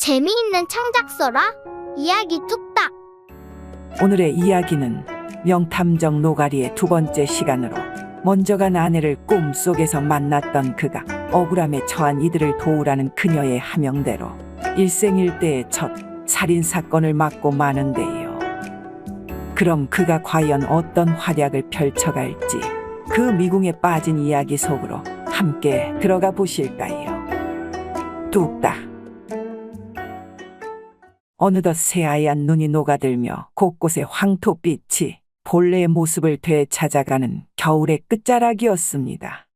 재미있는 창작 써라. 이야기 뚝딱. 오늘의 이야기는 명탐정 노가리의 두 번째 시간으로 먼저 간 아내를 꿈속에서 만났던 그가 억울함에 처한 이들을 도우라는 그녀의 하명대로 일생일대의 첫 살인사건을 맡고 마는데요. 그럼 그가 과연 어떤 활약을 펼쳐갈지 그 미궁에 빠진 이야기 속으로 함께 들어가 보실까요? 뚝딱. 어느덧 새하얀 눈이 녹아들며 곳곳에 황토빛이 본래의 모습을 되찾아가는 겨울의 끝자락이었습니다.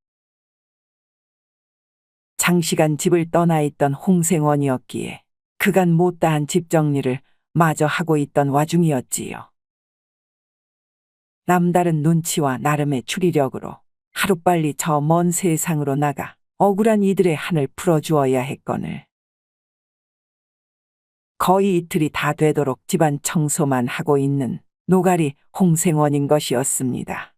장시간 집을 떠나 있던 홍생원이었기에 그간 못다한 집 정리를 마저 하고 있던 와중이었지요. 남다른 눈치와 나름의 추리력으로 하루빨리 저 먼 세상으로 나가 억울한 이들의 한을 풀어주어야 했거늘. 거의 이틀이 다 되도록 집안 청소만 하고 있는 노가리 홍생원인 것이었습니다.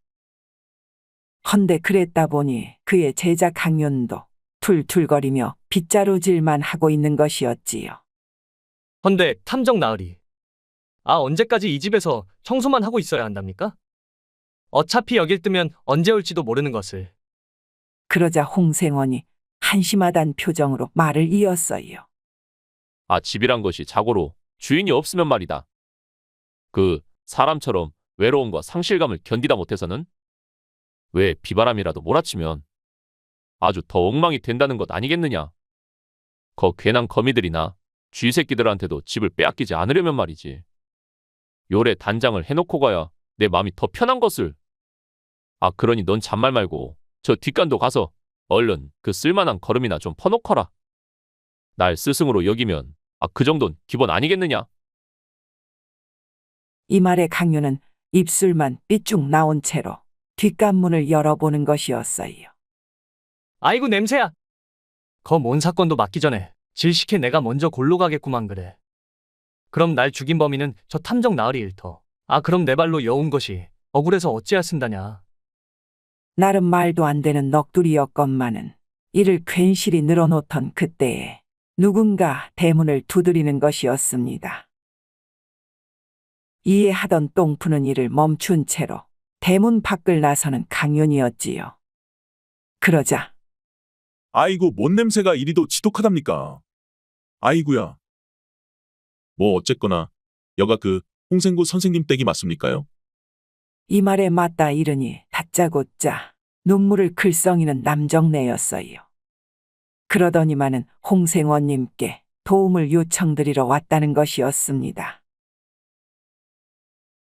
헌데 그랬다 보니 그의 제자 강윤도 툴툴거리며 빗자루질만 하고 있는 것이었지요. 헌데 탐정 나으리. 언제까지 이 집에서 청소만 하고 있어야 한답니까? 어차피 여길 뜨면 언제 올지도 모르는 것을. 그러자 홍생원이 한심하단 표정으로 말을 이었어요. 집이란 것이 자고로 주인이 없으면 말이다. 사람처럼 외로움과 상실감을 견디다 못해서는 왜 비바람이라도 몰아치면 아주 더 엉망이 된다는 것 아니겠느냐. 괜한 거미들이나 쥐새끼들한테도 집을 빼앗기지 않으려면 말이지. 요래 단장을 해놓고 가야 내 마음이 더 편한 것을. 그러니 넌 잔말 말고 저 뒷간도 가서 얼른 쓸만한 걸음이나 좀 퍼놓거라. 날 스승으로 여기면 그 정도는 기본 아니겠느냐. 이 말에 강윤은 입술만 삐쭉 나온 채로 뒷간문을 열어보는 것이었어요. 아이고 냄새야. 뭔 사건도 맡기 전에 질식해 내가 먼저 골로 가겠구만 그래. 그럼 날 죽인 범인은 저 탐정 나으리 일터. 그럼 내 발로 여운 것이 억울해서 어찌하였습다냐. 나름 말도 안 되는 넋두리였건만은 이를 괜시리 늘어놓던 그때에 누군가 대문을 두드리는 것이었습니다. 이해하던 똥푸는 일을 멈춘 채로 대문 밖을 나서는 강윤이었지요. 그러자 아이고 뭔 냄새가 이리도 지독하답니까? 아이구야. 뭐 어쨌거나 여가 홍생구 선생님 댁이 맞습니까요? 이 말에 맞다 이르니 다짜고짜 눈물을 글썽이는 남정네였어요. 그러더니만은 홍생원님께 도움을 요청드리러 왔다는 것이었습니다.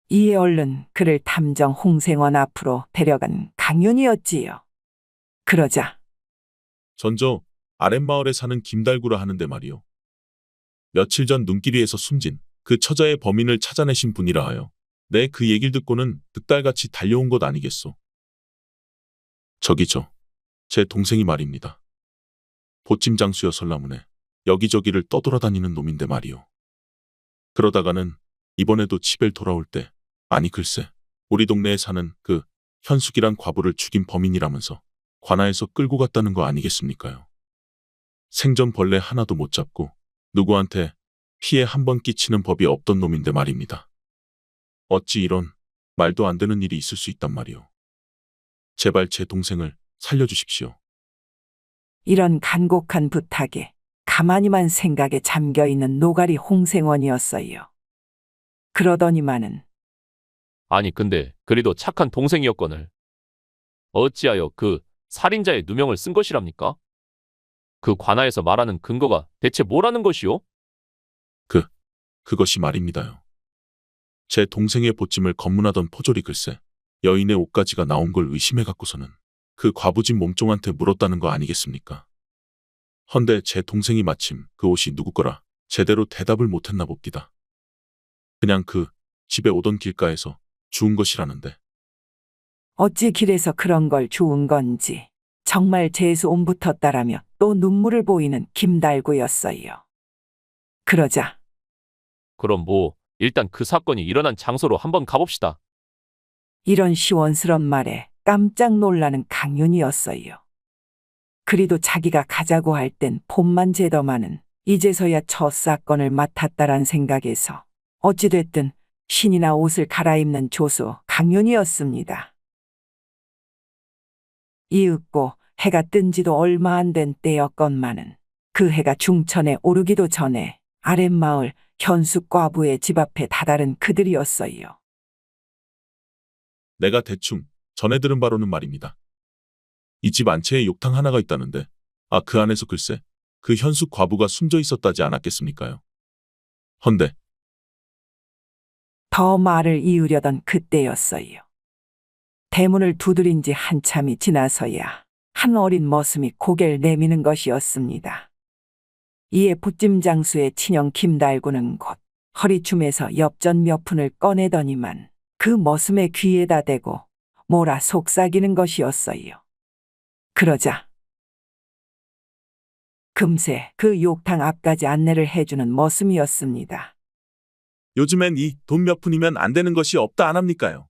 이에 얼른 그를 탐정 홍생원 앞으로 데려간 강윤이었지요. 그러자 전저 아랫마을에 사는 김달구라 하는데 말이요. 며칠 전 눈길이에서 숨진 그 처자의 범인을 찾아내신 분이라 하여 내 그 얘기를 듣고는 득달같이 달려온 것 아니겠소. 제 동생이 말입니다. 보찜장수여 설라문에 여기저기를 떠돌아다니는 놈인데 말이요. 그러다가는 이번에도 집에 돌아올 때 글쎄 우리 동네에 사는 현숙이란 과부를 죽인 범인이라면서 관아에서 끌고 갔다는 거 아니겠습니까요? 생전 벌레 하나도 못 잡고 누구한테 피해 한 번 끼치는 법이 없던 놈인데 말입니다. 어찌 이런 말도 안 되는 일이 있을 수 있단 말이요. 제발 제 동생을 살려주십시오. 이런 간곡한 부탁에 가만히만 생각에 잠겨있는 노가리 홍생원이었어요. 그러더니만은 근데 그래도 착한 동생이었거늘 어찌하여 살인자의 누명을 쓴 것이랍니까? 관아에서 말하는 근거가 대체 뭐라는 것이오? 그것이 말입니다요. 제 동생의 보찜을 검문하던 포졸이 글쎄 여인의 옷가지가 나온 걸 의심해 갖고서는 과부진 몸종한테 물었다는 거 아니겠습니까? 헌데 제 동생이 마침 그 옷이 누구 거라 제대로 대답을 못했나 봅디다. 그냥 집에 오던 길가에서 주운 것이라는데. 어찌 길에서 그런 걸 주운 건지 정말 재수 옴붙었다라며 또 눈물을 보이는 김달구였어요. 그러자 그럼 일단 사건이 일어난 장소로 한번 가봅시다. 이런 시원스런 말에 깜짝 놀라는 강윤이었어요. 그리도 자기가 가자고 할 땐 폼만 재더만은 이제서야 첫 사건을 맡았다란 생각에서 어찌됐든 신이나 옷을 갈아입는 조수 강윤이었습니다. 이윽고 해가 뜬 지도 얼마 안 된 때였건만은 그 해가 중천에 오르기도 전에 아랫마을 현숙 과부의 집 앞에 다다른 그들이었어요. 내가 대충 전해 들은 바로는 말입니다. 이 집 안채에 욕탕 하나가 있다는데, 그 안에서 글쎄 그 현숙 과부가 숨져 있었다지 않았겠습니까요? 헌데 더 말을 이으려던 그때였어요. 대문을 두드린 지 한참이 지나서야 한 어린 머슴이 고개를 내미는 것이었습니다. 이에 붓짐장수의 친형 김달구는 곧 허리춤에서 엽전 몇 푼을 꺼내더니만 그 머슴의 귀에다 대고 뭐라 속삭이는 것이었어요. 그러자 금세 그 욕탕 앞까지 안내를 해주는 머슴이었습니다. 요즘엔 이 돈 몇 푼이면 안 되는 것이 없다 안 합니까요?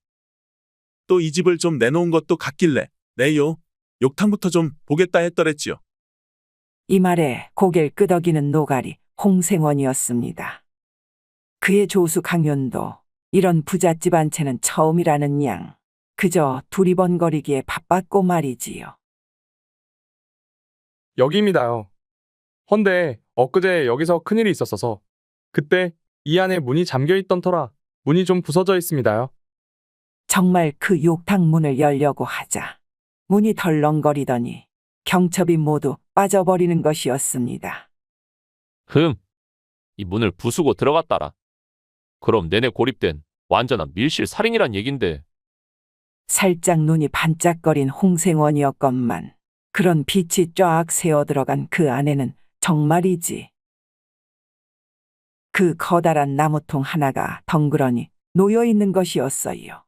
또 이 집을 좀 내놓은 것도 같길래 내요 욕탕부터 좀 보겠다 했더랬지요. 이 말에 고개를 끄덕이는 노가리 홍생원이었습니다. 그의 조수 강윤도 이런 부잣집 안채는 처음이라는 양 그저 두리번거리기에 바빴고 말이지요. 여기입니다요. 헌데 엊그제 여기서 큰일이 있었어서 그때 이 안에 문이 잠겨있던 터라 문이 좀 부서져 있습니다요. 정말 그 욕탕 문을 열려고 하자 문이 덜렁거리더니 경첩이 모두 빠져버리는 것이었습니다. 이 문을 부수고 들어갔다라. 그럼 내내 고립된 완전한 밀실 살인이란 얘긴데. 살짝 눈이 반짝거린 홍생원이었건만 그런 빛이 쫙 새어 들어간 그 안에는 정말이지. 그 커다란 나무통 하나가 덩그러니 놓여 있는 것이었어요.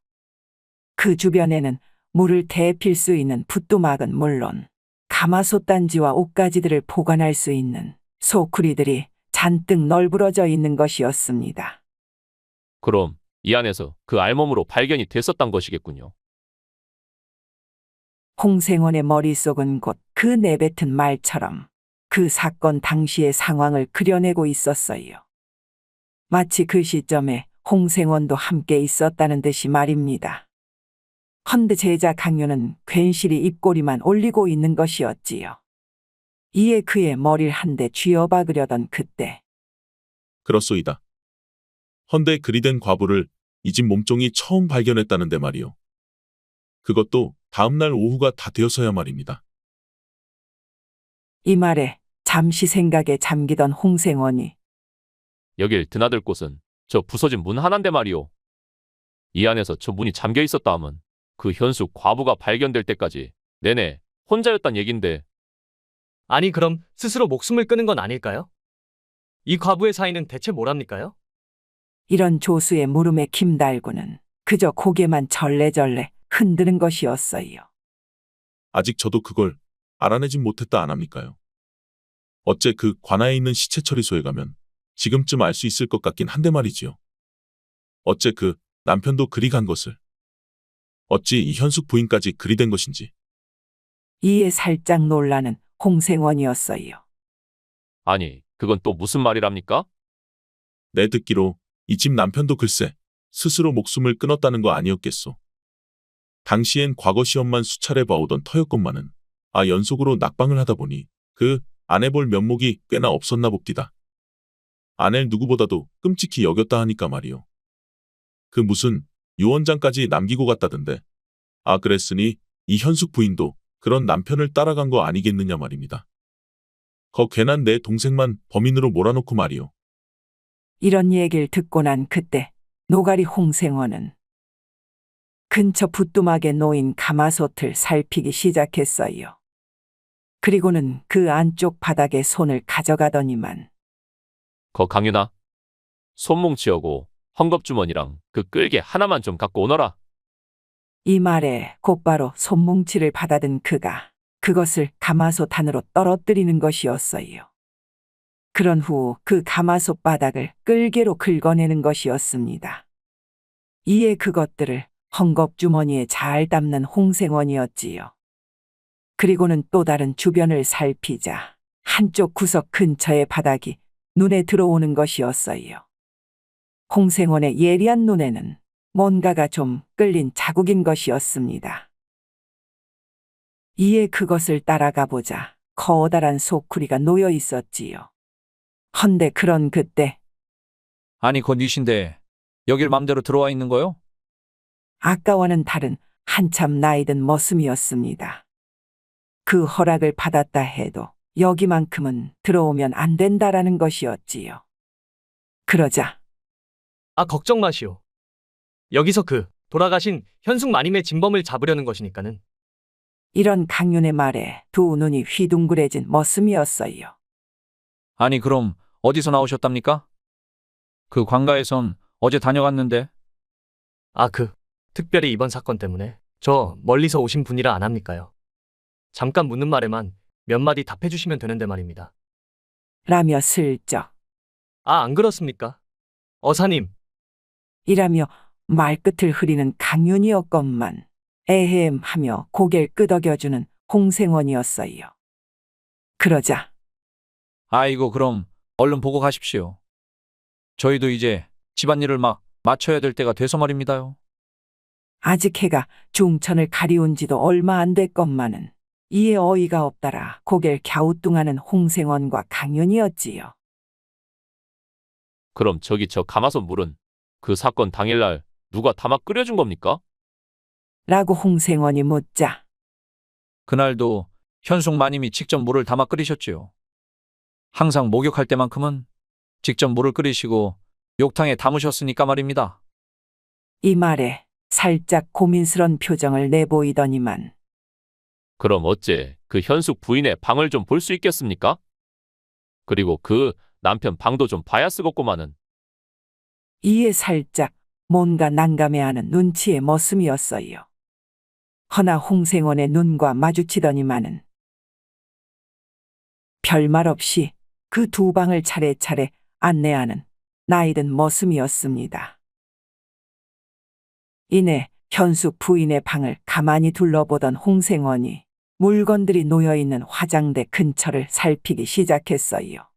그 주변에는 물을 대필 수 있는 붓도막은 물론 가마솥 단지와 옷가지들을 보관할 수 있는 소쿠리들이 잔뜩 널브러져 있는 것이었습니다. 그럼 이 안에서 그 알몸으로 발견이 됐었단 것이겠군요. 홍생원의 머릿속은 곧 그 내뱉은 말처럼 그 사건 당시의 상황을 그려내고 있었어요. 마치 그 시점에 홍생원도 함께 있었다는 듯이 말입니다. 헌데 제자 강요는 괜시리 입꼬리만 올리고 있는 것이었지요. 이에 그의 머리를 한 대 쥐어박으려던 그때 그렇소이다. 헌데 그리 된 과부를 이 집 몸종이 처음 발견했다는데 말이오. 그것도 다음날 오후가 다 되어서야 말입니다. 이 말에 잠시 생각에 잠기던 홍생원이 여길 드나들 곳은 저 부서진 문 하나인데 말이오. 이 안에서 저 문이 잠겨 있었다 하면 그 현숙 과부가 발견될 때까지 내내 혼자였단 얘긴데. 아니 그럼 스스로 목숨을 끊은 건 아닐까요? 이 과부의 사인은 대체 뭐랍니까요? 이런 조수의 물음에 김달구는 그저 고개만 절레절레 흔드는 것이었어요. 아직 저도 그걸 알아내진 못했다 안 합니까요? 어째 그 관아에 있는 시체 처리소에 가면 지금쯤 알 수 있을 것 같긴 한데 말이지요. 어째 그 남편도 그리 간 것을. 어찌 이 현숙 부인까지 그리 된 것인지. 이에 살짝 놀라는 홍생원이었어요. 아니, 그건 또 무슨 말이랍니까? 내 듣기로 이 집 남편도 글쎄 스스로 목숨을 끊었다는 거 아니었겠소. 당시엔 과거 시험만 수차례 봐오던 터였건만은 연속으로 낙방을 하다 보니 그 아내 볼 면목이 꽤나 없었나 봅디다. 아내를 누구보다도 끔찍히 여겼다 하니까 말이오. 그 무슨 유언장까지 남기고 갔다던데. 그랬으니 이 현숙 부인도 그런 남편을 따라간 거 아니겠느냐 말입니다. 괜한 내 동생만 범인으로 몰아놓고 말이오. 이런 얘기를 듣고 난 그때 노가리 홍생원은 근처 붓도막에 놓인 가마솥을 살피기 시작했어요. 그리고는 그 안쪽 바닥에 손을 가져가더니만 강윤아, 손뭉치하고 헝겊주머니랑 그 끌개 하나만 좀 갖고 오너라. 이 말에 곧바로 손뭉치를 받아든 그가 그것을 가마솥 안으로 떨어뜨리는 것이었어요. 그런 후 그 가마솥 바닥을 끌개로 긁어내는 것이었습니다. 이에 그것들을 헝겊주머니에 잘 담는 홍생원이었지요. 그리고는 또 다른 주변을 살피자 한쪽 구석 근처의 바닥이 눈에 들어오는 것이었어요. 홍생원의 예리한 눈에는 뭔가가 좀 끌린 자국인 것이었습니다. 이에 그것을 따라가 보자 커다란 소쿠리가 놓여 있었지요. 헌데 그런 그때 아니, 건 니신데 여길 맘대로 들어와 있는 거요? 아까와는 다른 한참 나이든 머슴이었습니다. 그 허락을 받았다 해도 여기만큼은 들어오면 안 된다라는 것이었지요. 그러자 아, 걱정 마시오. 여기서 돌아가신 현숙 마님의 진범을 잡으려는 것이니까는. 이런 강윤의 말에 두 눈이 휘둥그레진 머슴이었어요. 아니, 그럼 어디서 나오셨답니까? 그 관가에선 어제 다녀갔는데. 아, 특별히 이번 사건 때문에 저 멀리서 오신 분이라 안 합니까요? 잠깐 묻는 말에만 몇 마디 답해 주시면 되는데 말입니다. 라며 슬쩍 아, 안 그렇습니까? 어사님, 이라며 말끝을 흐리는 강윤이었건만 에헴 하며 고개를 끄덕여주는 홍생원이었어요. 그러자 아이고, 그럼 얼른 보고 가십시오. 저희도 이제 집안일을 막 마쳐야 될 때가 돼서 말입니다요. 아직 해가 중천을 가리운 지도 얼마 안 됐건만은 이에 어이가 없다라 고개를 갸우뚱하는 홍생원과 강윤이었지요. 그럼 저기 저 가마솥 물은 그 사건 당일날 누가 담아 끓여준 겁니까? 라고 홍생원이 묻자 그날도 현숙 마님이 직접 물을 담아 끓이셨지요. 항상 목욕할 때만큼은 직접 물을 끓이시고 욕탕에 담으셨으니까 말입니다. 이 말에 살짝 고민스런 표정을 내보이더니만 그럼 어째 그 현숙 부인의 방을 좀 볼 수 있겠습니까? 그리고 그 남편 방도 좀 봐야 쓰겠구마는. 이에 살짝 뭔가 난감해하는 눈치의 머슴이었어요. 허나 홍생원의 눈과 마주치더니만은 별말 없이 그 두 방을 차례차례 안내하는 나이든 머슴이었습니다. 이내 현숙 부인의 방을 가만히 둘러보던 홍생원이 물건들이 놓여있는 화장대 근처를 살피기 시작했어요.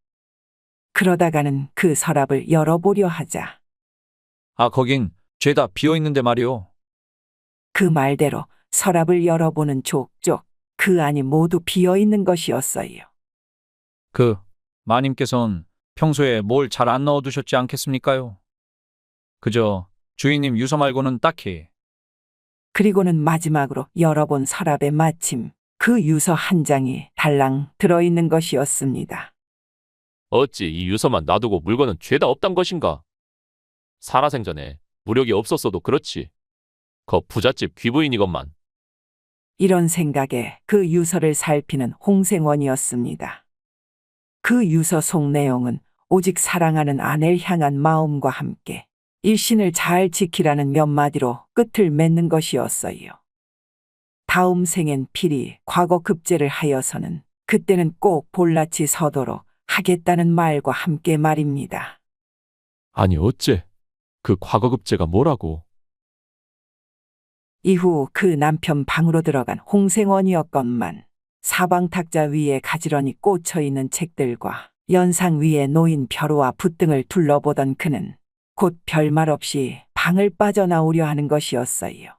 그러다가는 그 서랍을 열어보려 하자 아, 거긴 죄다 비어있는데 말이오. 그 말대로 서랍을 열어보는 족족 그 안이 모두 비어있는 것이었어요. 그 마님께선 평소에 뭘 잘 안 넣어두셨지 않겠습니까요? 그저 주인님 유서 말고는 딱히. 그리고는 마지막으로 열어본 서랍에 마침 그 유서 한 장이 달랑 들어있는 것이었습니다. 어찌 이 유서만 놔두고 물건은 죄다 없단 것인가? 살아생전에 무력이 없었어도 그렇지. 거 부잣집 귀부인이건만. 이런 생각에 그 유서를 살피는 홍생원이었습니다. 그 유서 속 내용은 오직 사랑하는 아내를 향한 마음과 함께 일신을 잘 지키라는 몇 마디로 끝을 맺는 것이었어요. 다음 생엔 필히 과거 급제를 하여서는 그때는 꼭 볼라치 서도록 하겠다는 말과 함께 말입니다. 아니 어째 그 과거급제가 뭐라고? 이후 그 남편 방으로 들어간 홍생원이었건만 사방 탁자 위에 가지런히 꽂혀있는 책들과 연상 위에 놓인 벼루와 붓등을 둘러보던 그는 곧 별말 없이 방을 빠져나오려 하는 것이었어요.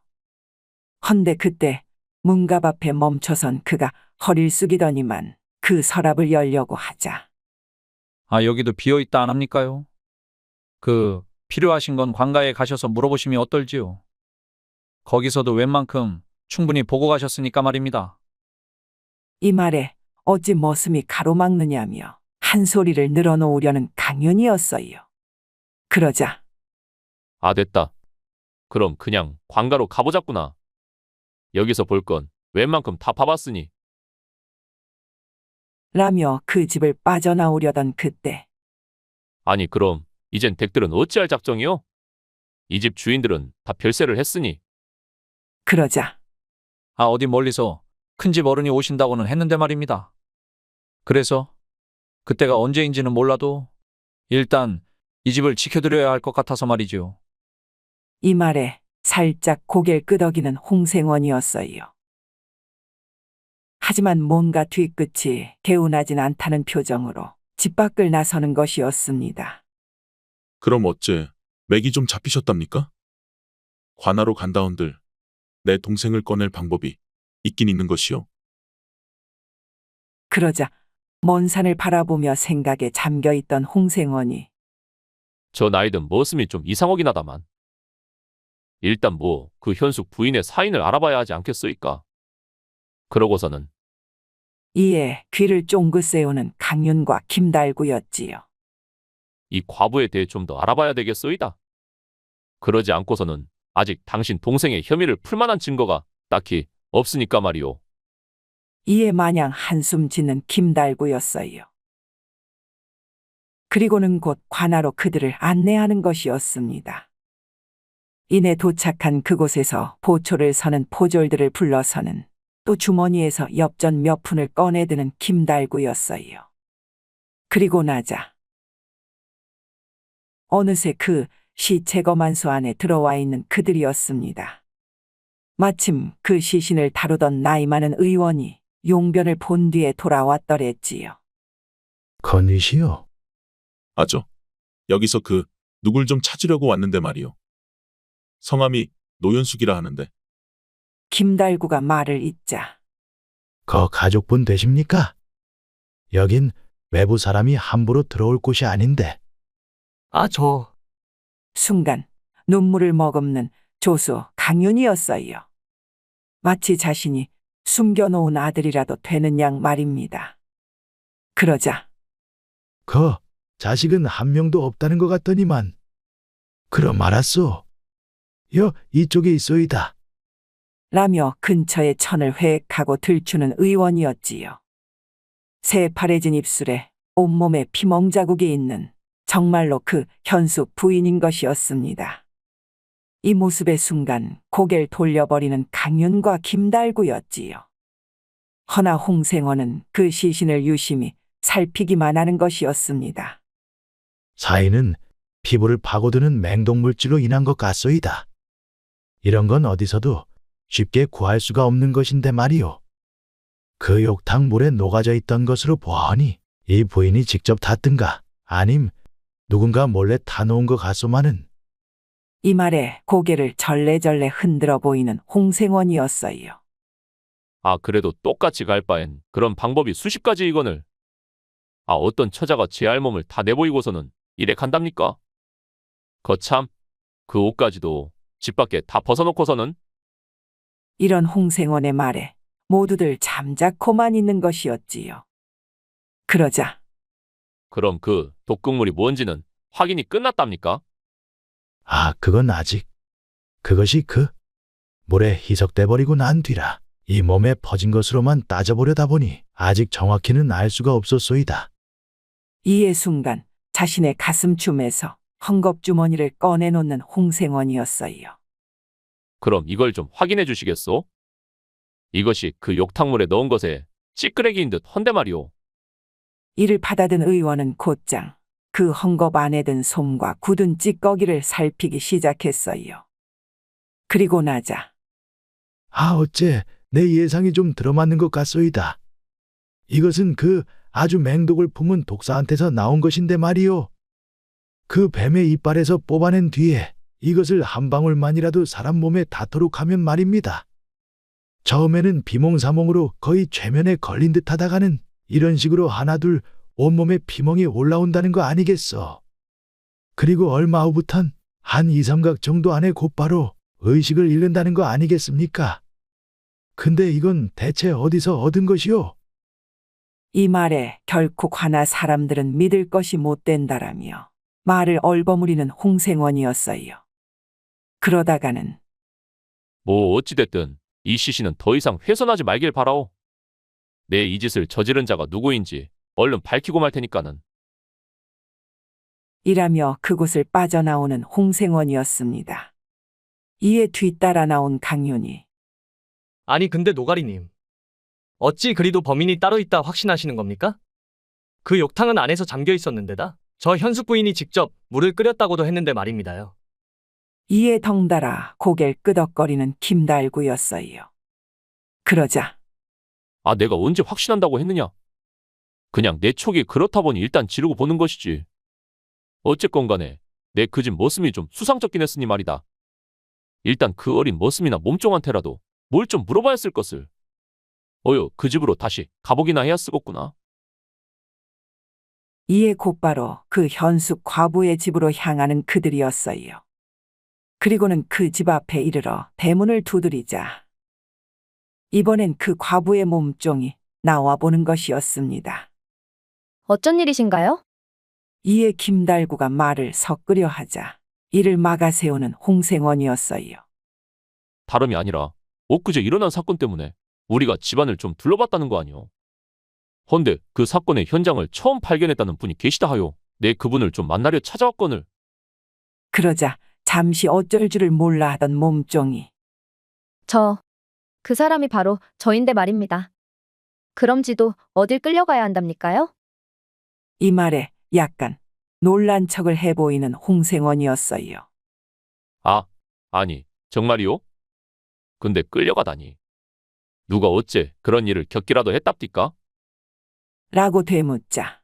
헌데 그때 문갑 앞에 멈춰선 그가 허리를 숙이더니만 그 서랍을 열려고 하자 아, 여기도 비어있다 안 합니까요? 그 필요하신 건 관가에 가셔서 물어보시면 어떨지요? 거기서도 웬만큼 충분히 보고 가셨으니까 말입니다. 이 말에 어찌 머슴이 가로막느냐며 한 소리를 늘어놓으려는 강윤이었어요. 그러자 아 됐다. 그럼 그냥 관가로 가보자꾸나. 여기서 볼 건 웬만큼 다 봐봤으니. 라며 그 집을 빠져나오려던 그때 아니 그럼 이젠 댁들은 어찌할 작정이요? 이 집 주인들은 다 별세를 했으니. 그러자 아, 어디 멀리서 큰 집 어른이 오신다고는 했는데 말입니다. 그래서 그때가 언제인지는 몰라도 일단 이 집을 지켜드려야 할 것 같아서 말이지요. 이 말에 살짝 고개를 끄덕이는 홍생원이었어요. 하지만 뭔가 뒤끝이 개운하진 않다는 표정으로 집 밖을 나서는 것이었습니다. 그럼 어째 맥이 좀 잡히셨답니까? 관하로 간다온들 내 동생을 꺼낼 방법이 있긴 있는 것이요. 그러자 먼 산을 바라보며 생각에 잠겨있던 홍생원이 저 나이든 머슴이 좀 이상하긴 하다만. 일단 뭐 그 현숙 부인의 사인을 알아봐야 하지 않겠소이까. 그러고서는 이에 귀를 쫑긋 세우는 강윤과 김달구였지요. 이 과부에 대해 좀 더 알아봐야 되겠소이다. 그러지 않고서는 아직 당신 동생의 혐의를 풀 만한 증거가 딱히 없으니까 말이오. 이에 마냥 한숨 짓는 김달구였어요. 그리고는 곧 관하로 그들을 안내하는 것이었습니다. 이내 도착한 그곳에서 보초를 서는 포졸들을 불러서는 또 주머니에서 엽전 몇 푼을 꺼내드는 김달구였어요. 그리고 나자 어느새 그 시체검안소 안에 들어와 있는 그들이었습니다. 마침 그 시신을 다루던 나이 많은 의원이 용변을 본 뒤에 돌아왔더랬지요. 건이시여? 아저, 여기서 그 누굴 좀 찾으려고 왔는데 말이요. 성함이 노현숙이라 하는데 김달구가 말을 잇자 거 가족분 되십니까? 여긴 외부 사람이 함부로 들어올 곳이 아닌데. 아, 저 순간 눈물을 머금는 조수 강윤이었어요. 마치 자신이 숨겨놓은 아들이라도 되는 양 말입니다. 그러자 거 자식은 한 명도 없다는 것 같더니만. 그럼 알았소. 이쪽에 있소이다. 라며 근처의 천을 회액하고 들추는 의원이었지요. 새파래진 입술에 온몸에 피멍 자국이 있는 정말로 그 현숙 부인인 것이었습니다. 이 모습의 순간 고개를 돌려버리는 강윤과 김달구였지요. 허나 홍생원은 그 시신을 유심히 살피기만 하는 것이었습니다. 사인은 피부를 파고드는 맹독물질로 인한 것 같소이다. 이런 건 어디서도 쉽게 구할 수가 없는 것인데 말이오. 그 욕탕 물에 녹아져 있던 것으로 보아하니 이 부인이 직접 탔든가 아님 누군가 몰래 타놓은 것 같소마는. 이 말에 고개를 절레절레 흔들어 보이는 홍생원이었어요. 아, 그래도 똑같이 갈 바엔 그런 방법이 수십 가지이거늘. 아, 어떤 처자가 제 알몸을 다 내보이고서는 이래 간답니까? 거참, 그 옷까지도 집 밖에 다 벗어놓고서는. 이런 홍생원의 말에 모두들 잠자코만 있는 것이었지요. 그러자 그럼 그 독극물이 뭔지는 확인이 끝났답니까? 아, 그건 아직. 그것이 그 물에 희석돼 버리고 난 뒤라 이 몸에 퍼진 것으로만 따져보려다 보니 아직 정확히는 알 수가 없었소이다. 이에 순간 자신의 가슴춤에서 헝겊주머니를 꺼내놓는 홍생원이었어요. 그럼 이걸 좀 확인해 주시겠소? 이것이 그 욕탕물에 넣은 것에 찌끄레기인 듯 헌데 말이오. 이를 받아든 의원은 곧장 그 헝겊 안에 든 솜과 굳은 찌꺼기를 살피기 시작했어요. 그리고 나자 아, 어째 내 예상이 좀 들어맞는 것 같소이다. 이것은 그 아주 맹독을 품은 독사한테서 나온 것인데 말이오. 그 뱀의 이빨에서 뽑아낸 뒤에 이것을 한 방울만이라도 사람 몸에 닿도록 하면 말입니다. 처음에는 비몽사몽으로 거의 최면에 걸린 듯 하다가는 이런 식으로 하나둘 온몸에 피멍이 올라온다는 거 아니겠어. 그리고 얼마 후부턴 한 2~3각 정도 안에 곧바로 의식을 잃는다는 거 아니겠습니까? 근데 이건 대체 어디서 얻은 것이오? 이 말에 결코 관아 사람들은 믿을 것이 못 된다라며 말을 얼버무리는 홍생원이었어요. 그러다가는 뭐 어찌됐든 이 시신은 더 이상 훼손하지 말길 바라오. 내 이 짓을 저지른 자가 누구인지 얼른 밝히고 말 테니까는. 이라며 그곳을 빠져나오는 홍생원이었습니다. 이에 뒤따라 나온 강윤이 아니 근데 노가리님. 어찌 그리도 범인이 따로 있다 확신하시는 겁니까? 그 욕탕은 안에서 잠겨 있었는데다 저 현숙 부인이 직접 물을 끓였다고도 했는데 말입니다요. 이에 덩달아 고개를 끄덕거리는 김달구였어요. 그러자 아, 내가 언제 확신한다고 했느냐? 그냥 내 촉이 그렇다 보니 일단 지르고 보는 것이지. 어쨌건 간에 내 그 집 머슴이 좀 수상쩍긴 했으니 말이다. 일단 그 어린 머슴이나 몸종한테라도 뭘 좀 물어봐야 쓸 것을. 어여, 그 집으로 다시 가보기나 해야 쓰겠구나. 이에 곧바로 그 현숙 과부의 집으로 향하는 그들이었어요. 그리고는 그 집 앞에 이르러 대문을 두드리자 이번엔 그 과부의 몸종이 나와 보는 것이었습니다. 어쩐 일이신가요? 이에 김달구가 말을 섞으려 하자 이를 막아세우는 홍생원이었어요. 다름이 아니라 엊그제 일어난 사건 때문에 우리가 집안을 좀 둘러봤다는 거 아니오. 헌데 그 사건의 현장을 처음 발견했다는 분이 계시다 하요. 내 그분을 좀 만나려 찾아왔거늘. 그러자 잠시 어쩔 줄을 몰라 하던 몸종이 그 사람이 바로 저인데 말입니다. 그럼 지도 어딜 끌려가야 한답니까요? 이 말에 약간 놀란 척을 해보이는 홍생원이었어요. 아, 아니, 정말이오? 근데 끌려가다니. 누가 어째 그런 일을 겪기라도 했답디까? 라고 되묻자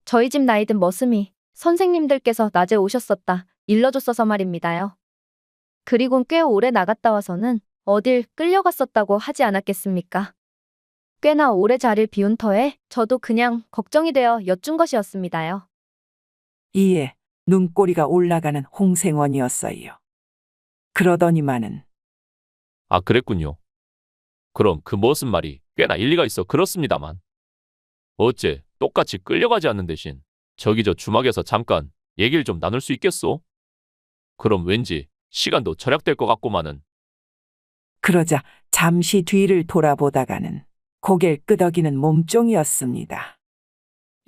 저희 집 나이든 머슴이 선생님들께서 낮에 오셨었다 일러줬어서 말입니다요. 그리곤 꽤 오래 나갔다 와서는 어딜 끌려갔었다고 하지 않았겠습니까? 꽤나 오래 자리를 비운 터에 저도 그냥 걱정이 되어 여쭌 것이었습니다요. 이에 눈꼬리가 올라가는 홍생원이었어요. 그러더니만은 아, 그랬군요. 그럼 그 머슴 말이 꽤나 일리가 있어 그렇습니다만. 어째 똑같이 끌려가지 않는 대신 저기 저 주막에서 잠깐 얘기를 좀 나눌 수 있겠소? 그럼 왠지 시간도 절약될 것 같고만은. 그러자 잠시 뒤를 돌아보다가는 고개를 끄덕이는 몸종이었습니다.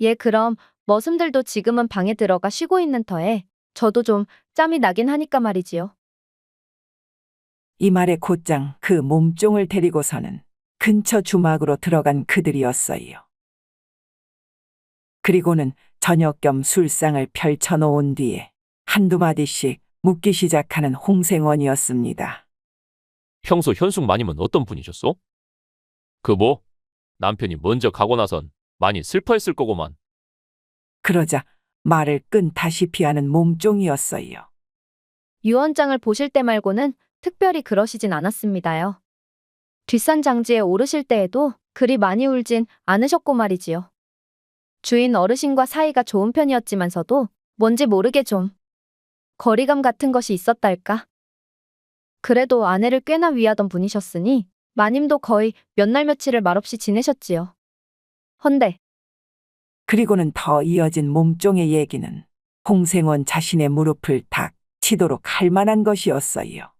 예, 그럼 머슴들도 지금은 방에 들어가 쉬고 있는 터에 저도 좀 짬이 나긴 하니까 말이지요. 이 말에 곧장 그 몸종을 데리고서는 근처 주막으로 들어간 그들이었어요. 그리고는 저녁 겸 술상을 펼쳐놓은 뒤에 한두 마디씩 묻기 시작하는 홍생원이었습니다. 평소 현숙 마님은 어떤 분이셨소? 남편이 먼저 가고 나선 많이 슬퍼했을 거고만. 그러자 말을 끈다시피 하는 몸종이었어요. 유언장을 보실 때 말고는 특별히 그러시진 않았습니다요. 뒷산 장지에 오르실 때에도 그리 많이 울진 않으셨고 말이지요. 주인 어르신과 사이가 좋은 편이었지만서도 뭔지 모르게 좀 거리감 같은 것이 있었달까? 그래도 아내를 꽤나 위하던 분이셨으니 마님도 거의 몇 날 며칠을 말없이 지내셨지요. 헌데 그리고는 더 이어진 몸종의 얘기는 홍생원 자신의 무릎을 탁 치도록 할 만한 것이었어요.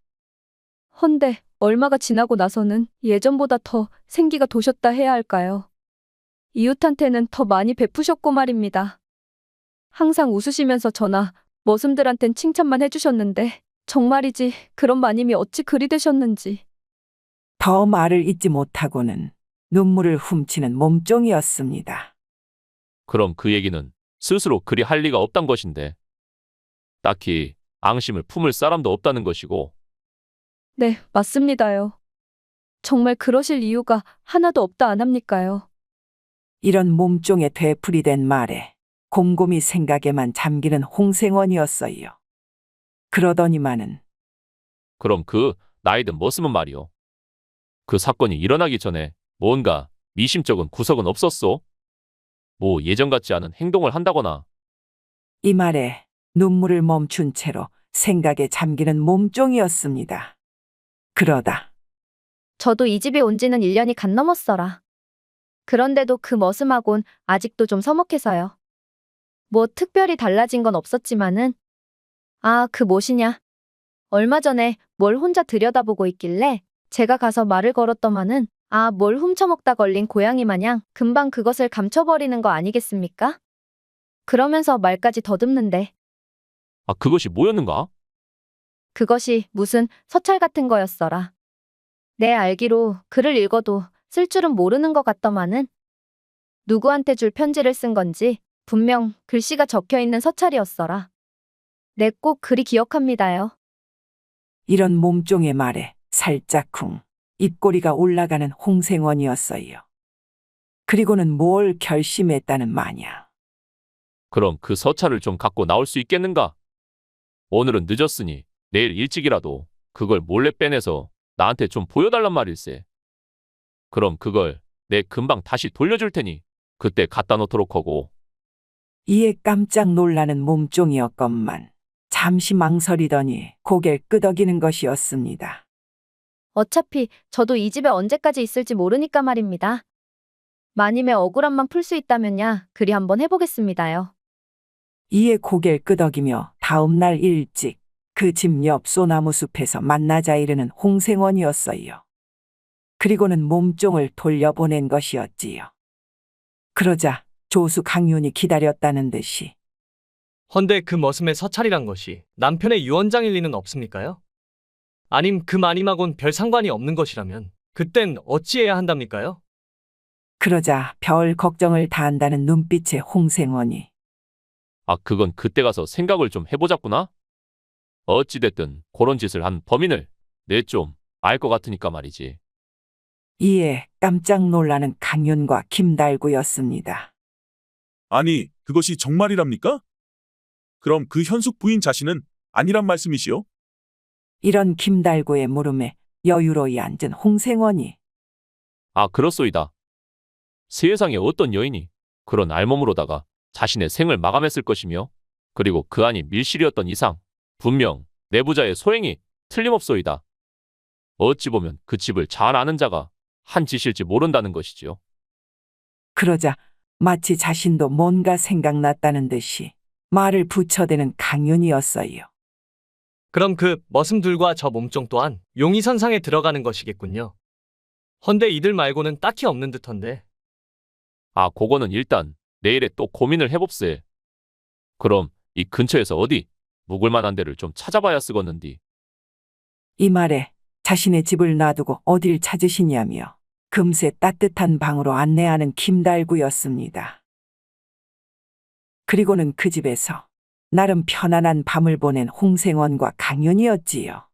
헌데 얼마가 지나고 나서는 예전보다 더 생기가 도셨다 해야 할까요? 이웃한테는 더 많이 베푸셨고 말입니다. 항상 웃으시면서 저나 머슴들한텐 칭찬만 해주셨는데 정말이지 그런 마님이 어찌 그리 되셨는지. 더 말을 잇지 못하고는 눈물을 훔치는 몸종이었습니다. 그럼 그 얘기는 스스로 그리 할 리가 없단 것인데. 딱히 앙심을 품을 사람도 없다는 것이고. 네, 맞습니다요. 정말 그러실 이유가 하나도 없다 안 합니까요? 이런 몸종의 되풀이된 말에 곰곰이 생각에만 잠기는 홍생원이었어요. 그러더니만은 그럼 그 나이든 머슴은 말이오. 그 사건이 일어나기 전에 뭔가 미심쩍은 구석은 없었소? 뭐 예전 같지 않은 행동을 한다거나. 이 말에 눈물을 멈춘 채로 생각에 잠기는 몸종이었습니다. 그러다 저도 이 집에 온 지는 1년이 간 넘었어라. 그런데도 그 머슴하곤 아직도 좀 서먹해서요. 뭐 특별히 달라진 건 없었지만은 그 뭐시냐. 얼마 전에 뭘 혼자 들여다보고 있길래 제가 가서 말을 걸었더만은 뭘 훔쳐먹다 걸린 고양이 마냥 금방 그것을 감춰버리는 거 아니겠습니까? 그러면서 말까지 더듬는데 그것이 뭐였는가? 그것이 무슨 서찰 같은 거였어라. 내 알기로 글을 읽어도 쓸 줄은 모르는 것 같더만은 누구한테 줄 편지를 쓴 건지 분명 글씨가 적혀있는 서찰이었어라. 내 꼭 그리 기억합니다요. 이런 몸종의 말에 살짝쿵 입꼬리가 올라가는 홍생원이었어요. 그리고는 뭘 결심했다는 마냥 그럼 그 서찰을 좀 갖고 나올 수 있겠는가? 오늘은 늦었으니 내일 일찍이라도 그걸 몰래 빼내서 나한테 좀 보여달란 말일세. 그럼 그걸 내 금방 다시 돌려줄 테니 그때 갖다 놓도록 하고. 이에 깜짝 놀라는 몸종이었건만 잠시 망설이더니 고개를 끄덕이는 것이었습니다. 어차피 저도 이 집에 언제까지 있을지 모르니까 말입니다. 마님의 억울함만 풀 수 있다면야 그리 한번 해보겠습니다요. 이에 고개를 끄덕이며 다음 날 일찍 그 집 옆 소나무 숲에서 만나자 이르는 홍생원이었어요. 그리고는 몸종을 돌려보낸 것이었지요. 그러자 조수 강윤이 기다렸다는 듯이 헌데 그 머슴의 서찰이란 것이 남편의 유언장일 리는 없습니까요? 아님 그 마님하고는 별 상관이 없는 것이라면 그땐 어찌해야 한답니까요? 그러자 별 걱정을 다한다는 눈빛의 홍생원이 아, 그건 그때 가서 생각을 좀 해보자꾸나? 어찌됐든 그런 짓을 한 범인을 내 좀 알 것 같으니까 말이지. 이에 깜짝 놀라는 강윤과 김달구였습니다. 아니, 그것이 정말이랍니까? 그럼 그 현숙 부인 자신은 아니란 말씀이시오? 이런 김달구의 물음에 여유로이 앉은 홍생원이 아, 그렇소이다. 세상에 어떤 여인이 그런 알몸으로다가 자신의 생을 마감했을 것이며, 그리고 그 안이 밀실이었던 이상 분명 내부자의 소행이 틀림없소이다. 어찌 보면 그 집을 잘 아는 자가 한 짓일지 모른다는 것이지요. 그러자 마치 자신도 뭔가 생각났다는 듯이 말을 붙여대는 강윤이었어요. 그럼 그 머슴들과 저 몸종 또한 용의선상에 들어가는 것이겠군요. 헌데 이들 말고는 딱히 없는 듯한데. 아, 그거는 일단 내일에 또 고민을 해봅세. 그럼 이 근처에서 어디 묵을 만한 데를 좀 찾아봐야 쓰겄는디. 이 말에 자신의 집을 놔두고 어딜 찾으시냐며 금세 따뜻한 방으로 안내하는 김달구였습니다. 그리고는 그 집에서 나름 편안한 밤을 보낸 홍생원과 강윤이었지요.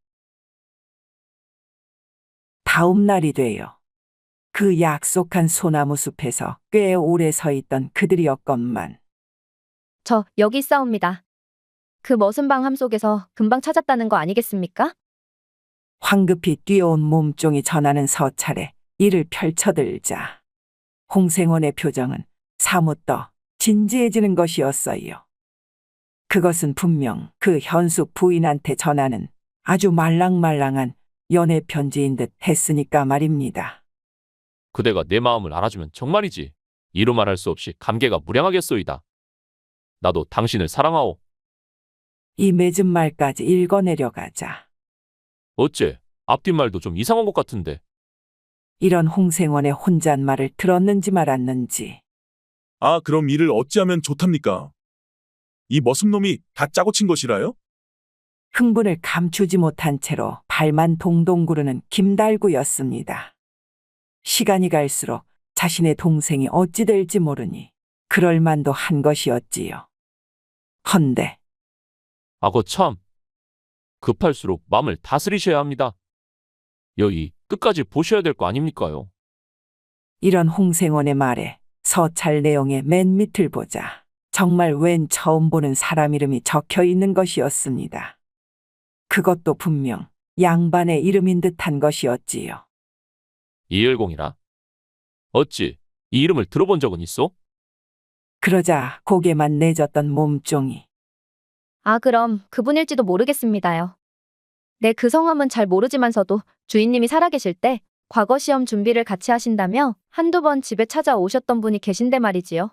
다음 날이 되어 그 약속한 소나무 숲에서 꽤 오래 서 있던 그들이었건만 저 여기 있사옵니다. 그 머슴방 함 속에서 금방 찾았다는 거 아니겠습니까? 황급히 뛰어온 몸종이 전하는 서찰에 이를 펼쳐들자 홍생원의 표정은 사뭇 더 진지해지는 것이었어요. 그것은 분명 그 현숙 부인한테 전하는 아주 말랑말랑한 연애 편지인 듯 했으니까 말입니다. 그대가 내 마음을 알아주면 정말이지 이루 말할 수 없이 감개가 무량하겠소이다. 나도 당신을 사랑하오. 이 맺은 말까지 읽어내려가자 어째 앞뒷말도 좀 이상한 것 같은데. 이런 홍생원의 혼잣말을 들었는지 말았는지 아, 그럼 이를 어찌하면 좋답니까? 이 머슴놈이 다 짜고 친 것이라요? 흥분을 감추지 못한 채로 발만 동동 구르는 김달구였습니다. 시간이 갈수록 자신의 동생이 어찌 될지 모르니 그럴 만도 한 것이었지요. 헌데 아거 참. 급할수록 마음을 다스리셔야 합니다. 여기 끝까지 보셔야 될 거 아닙니까요? 이런 홍생원의 말에 서찰 내용의 맨 밑을 보자 정말 웬 처음 보는 사람 이름이 적혀 있는 것이었습니다. 그것도 분명 양반의 이름인 듯한 것이었지요. 이일공이라. 어찌 이 이름을 들어본 적은 있어? 그러자 고개만 내졌던 몸종이 아, 그럼 그분일지도 모르겠습니다요. 네, 그 성함은 잘 모르지만서도 주인님이 살아계실 때 과거 시험 준비를 같이 하신다며 한두 번 집에 찾아오셨던 분이 계신데 말이지요.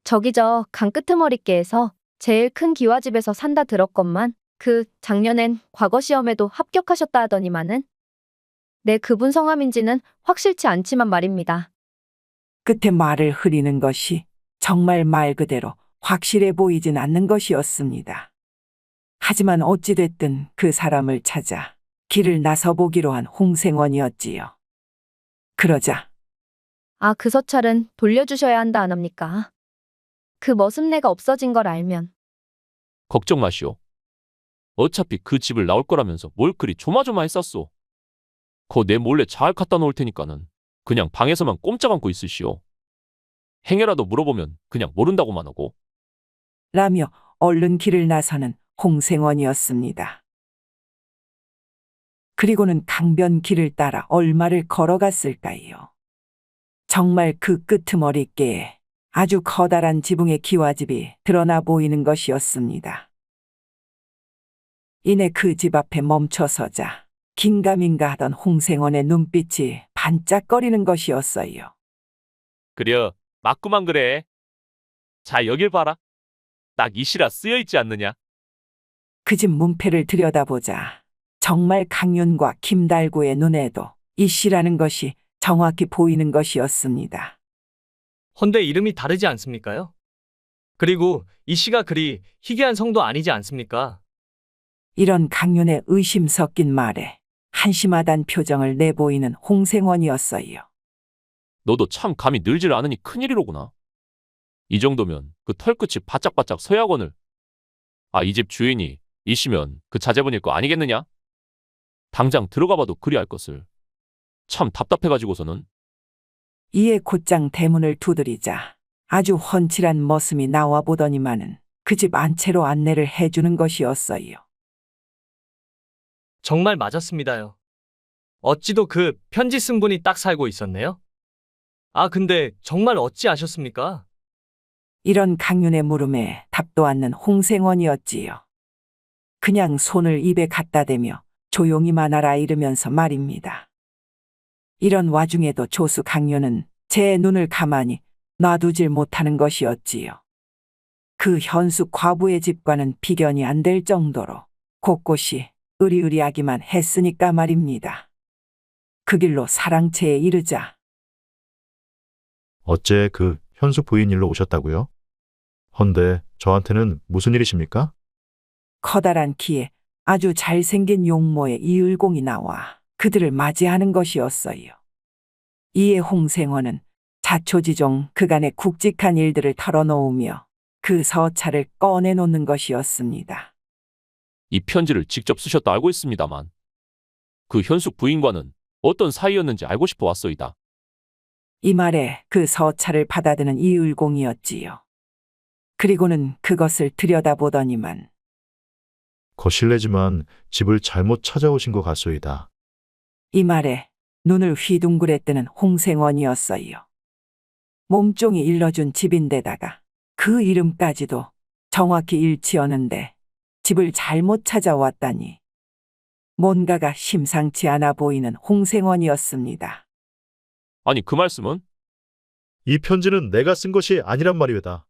저기 저 강 끄트머리께에서 제일 큰 기와집에서 산다 들었건만 그 작년엔 과거 시험에도 합격하셨다 하더니만은 네, 그분 성함인지는 확실치 않지만 말입니다. 끝에 말을 흐리는 것이 정말 말 그대로 확실해 보이진 않는 것이었습니다. 하지만 어찌됐든 그 사람을 찾아 길을 나서보기로 한 홍생원이었지요. 그러자 아, 그 서찰은 돌려주셔야 한다 안 합니까? 그 머슴네가 없어진 걸 알면. 걱정 마시오. 어차피 그 집을 나올 거라면서 뭘 그리 조마조마했었소. 거 내 몰래 잘 갖다 놓을 테니까는 그냥 방에서만 꼼짝 않고 있으시오. 행여라도 물어보면 그냥 모른다고만 하고. 라며 얼른 길을 나서는 홍생원이었습니다. 그리고는 강변 길을 따라 얼마를 걸어갔을까요? 정말 그 끄트머리께에 아주 커다란 지붕의 기와집이 드러나 보이는 것이었습니다. 이내 그 집 앞에 멈춰서자 긴가민가 하던 홍생원의 눈빛이 반짝거리는 것이었어요. 그려, 맞구만 그래. 자, 여길 봐라. 딱 이 시라 쓰여 있지 않느냐? 그 집 문패를 들여다보자 정말 강윤과 김달구의 눈에도 이 씨라는 것이 정확히 보이는 것이었습니다. 헌데 이름이 다르지 않습니까요? 그리고 이 씨가 그리 희귀한 성도 아니지 않습니까? 이런 강윤의 의심 섞인 말에 한심하단 표정을 내보이는 홍생원이었어요. 너도 참 감이 늘질 않으니 큰일이로구나. 이 정도면 그 털끝이 바짝바짝 서야거늘. 아, 이 집 주인이 이씨면 그 자제분일 거 아니겠느냐? 당장 들어가 봐도 그리 알 것을. 참 답답해가지고서는. 이에 곧장 대문을 두드리자 아주 훤칠한 머슴이 나와 보더니만은 그 집 안채로 안내를 해주는 것이었어요. 정말 맞았습니다요. 어찌도 그 편지 쓴 분이 딱 살고 있었네요. 아, 근데 정말 어찌 아셨습니까? 이런 강윤의 물음에 답도 않는 홍생원이었지요. 그냥 손을 입에 갖다 대며 조용히 만하라 이르면서 말입니다. 이런 와중에도 조수 강윤은 제 눈을 가만히 놔두질 못하는 것이었지요. 그 현숙 과부의 집과는 비견이 안 될 정도로 곳곳이 으리으리하기만 했으니까 말입니다. 그 길로 사랑채에 이르자 어째 그 현숙 부인 일로 오셨다고요? 헌데 저한테는 무슨 일이십니까? 커다란 키에 아주 잘생긴 용모의 이을공이 나와 그들을 맞이하는 것이었어요. 이에 홍생원은 자초지종 그간의 굵직한 일들을 털어놓으며 그 서찰을 꺼내놓는 것이었습니다. 이 편지를 직접 쓰셨다 알고 있습니다만 그 현숙 부인과는 어떤 사이였는지 알고 싶어 왔소이다. 이 말에 그 서찰을 받아드는 이을공이었지요. 그리고는 그것을 들여다보더니만 거실례지만 집을 잘못 찾아오신 것 같소이다. 이 말에 눈을 휘둥그레 뜨는 홍생원이었어요. 몸종이 일러준 집인데다가 그 이름까지도 정확히 일치하는데 집을 잘못 찾아왔다니 뭔가가 심상치 않아 보이는 홍생원이었습니다. 아니, 그 말씀은? 이 편지는 내가 쓴 것이 아니란 말이외다.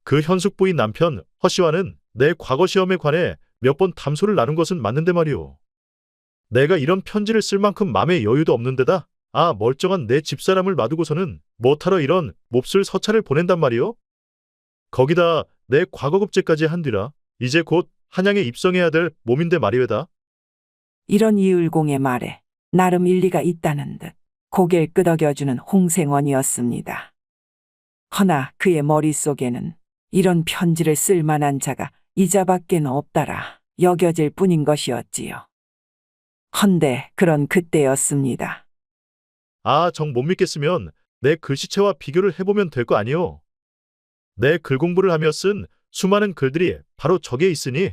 그 현숙 부인 남편 허 씨와는 내 과거 시험에 관해 몇 번 담소를 나눈 것은 맞는데 말이오. 내가 이런 편지를 쓸 만큼 마음의 여유도 없는데다 멀쩡한 내 집사람을 놔두고서는 못하러 이런 몹쓸 서찰을 보낸단 말이오. 거기다 내 과거 급제까지 한 뒤라 이제 곧 한양에 입성해야 될 몸인데 말이외다. 이런 이을공의 말에 나름 일리가 있다는 듯 고개를 끄덕여주는 홍생원이었습니다. 허나 그의 머릿속에는 이런 편지를 쓸 만한 자가 이자밖엔 없다라 여겨질 뿐인 것이었지요. 헌데 그런 그때였습니다. 정 못 믿겠으면 내 글씨체와 비교를 해보면 될 거 아니오. 내 글 공부를 하며 쓴 수많은 글들이 바로 저기에 있으니.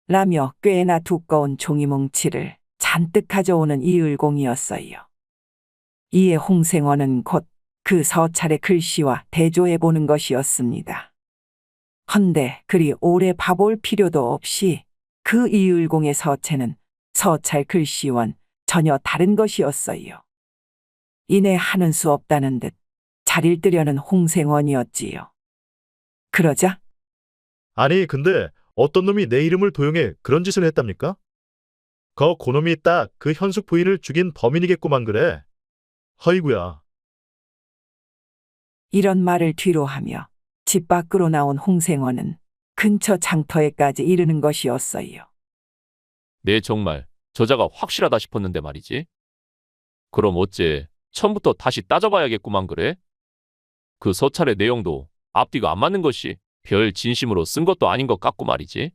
라며 꽤나 두꺼운 종이뭉치를 잔뜩 가져오는 이을공이었어요. 이에 홍생원은 곧 그 서찰의 글씨와 대조해보는 것이었습니다. 헌데 그리 오래 봐볼 필요도 없이 그 이을공의 서체는 서찰 글씨와는 전혀 다른 것이었어요. 이내 하는 수 없다는 듯 자리를 뜨려는 홍생원이었지요. 그러자 아니 근데 어떤 놈이 내 이름을 도용해 그런 짓을 했답니까? 고놈이 딱 그 현숙 부인을 죽인 범인이겠구만 그래. 허이구야. 이런 말을 뒤로하며 집 밖으로 나온 홍생원은 근처 장터에까지 이르는 것이었어요. 네, 정말 저자가 확실하다 싶었는데 말이지. 그럼 어째 처음부터 다시 따져봐야겠구만 그래? 그 서찰의 내용도 앞뒤가 안 맞는 것이 별 진심으로 쓴 것도 아닌 것 같고 말이지.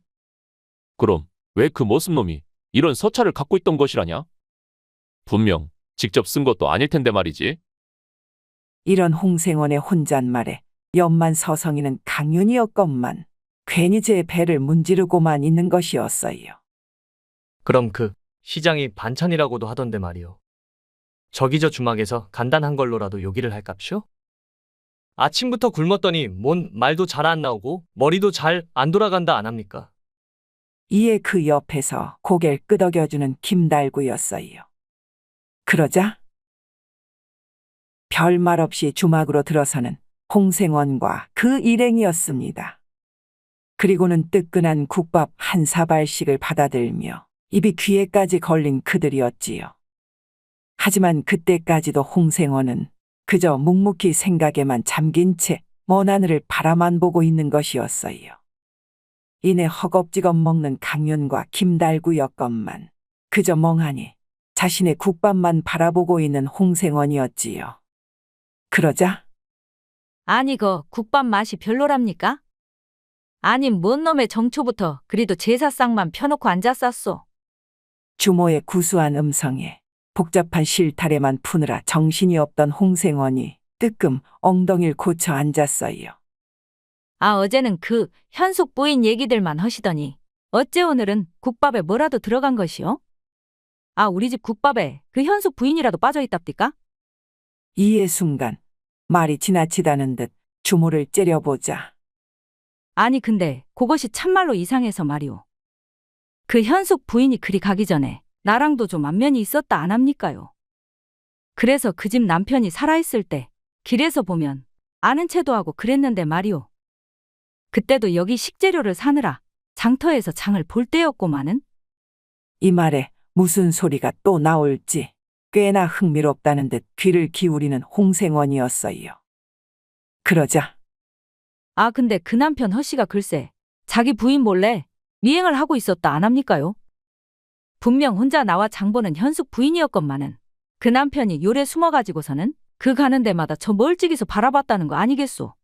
그럼 왜 그 머슴놈이 이런 서찰을 갖고 있던 것이라냐? 분명 직접 쓴 것도 아닐 텐데 말이지. 이런 홍생원의 혼잣말에 옆만 서성이는 강윤이었건만 괜히 제 배를 문지르고만 있는 것이었어요. 그럼 그 시장이 반찬이라고도 하던데 말이오. 저기 저 주막에서 간단한 걸로라도 요기를 할깝쇼? 아침부터 굶었더니 뭔 말도 잘 안 나오고 머리도 잘 안 돌아간다 안 합니까? 이에 그 옆에서 고개를 끄덕여주는 김달구였어요. 그러자 별말 없이 주막으로 들어서는 홍생원과 그 일행이었습니다. 그리고는 뜨끈한 국밥 한 사발씩을 받아들며 입이 귀에까지 걸린 그들이었지요. 하지만 그때까지도 홍생원은 그저 묵묵히 생각에만 잠긴 채 먼 하늘을 바라만 보고 있는 것이었어요. 이내 허겁지겁 먹는 강윤과 김달구였건만 그저 멍하니 자신의 국밥만 바라보고 있는 홍생원이었지요. 그러자 아니 그 국밥 맛이 별로랍니까? 아니 뭔 놈의 정초부터 그리도 제사상만 펴놓고 앉았었소. 주모의 구수한 음성에 복잡한 실타래만 푸느라 정신이 없던 홍생원이 뜨끔 엉덩이를 고쳐 앉았어요. 아 어제는 그 현숙 부인 얘기들만 하시더니 어째 오늘은 국밥에 뭐라도 들어간 것이요? 아 우리 집 국밥에 그 현숙 부인이라도 빠져있답디까? 이에 순간 말이 지나치다는 듯 주모를 째려보자 아니 근데 그것이 참말로 이상해서 말이오. 그 현숙 부인이 그리 가기 전에 나랑도 좀 안면이 있었다 안 합니까요? 그래서 그 집 남편이 살아있을 때 길에서 보면 아는 체도 하고 그랬는데 말이오. 그때도 여기 식재료를 사느라 장터에서 장을 볼 때였고만은. 이 말에 무슨 소리가 또 나올지 꽤나 흥미롭다는 듯 귀를 기울이는 홍생원이었어요. 그러자 아 근데 그 남편 허씨가 글쎄 자기 부인 몰래 미행을 하고 있었다 안 합니까요? 분명 혼자 나와 장보는 현숙 부인이었건만은 그 남편이 요래 숨어가지고서는 그 가는 데마다 저 멀찍이서 바라봤다는 거 아니겠소?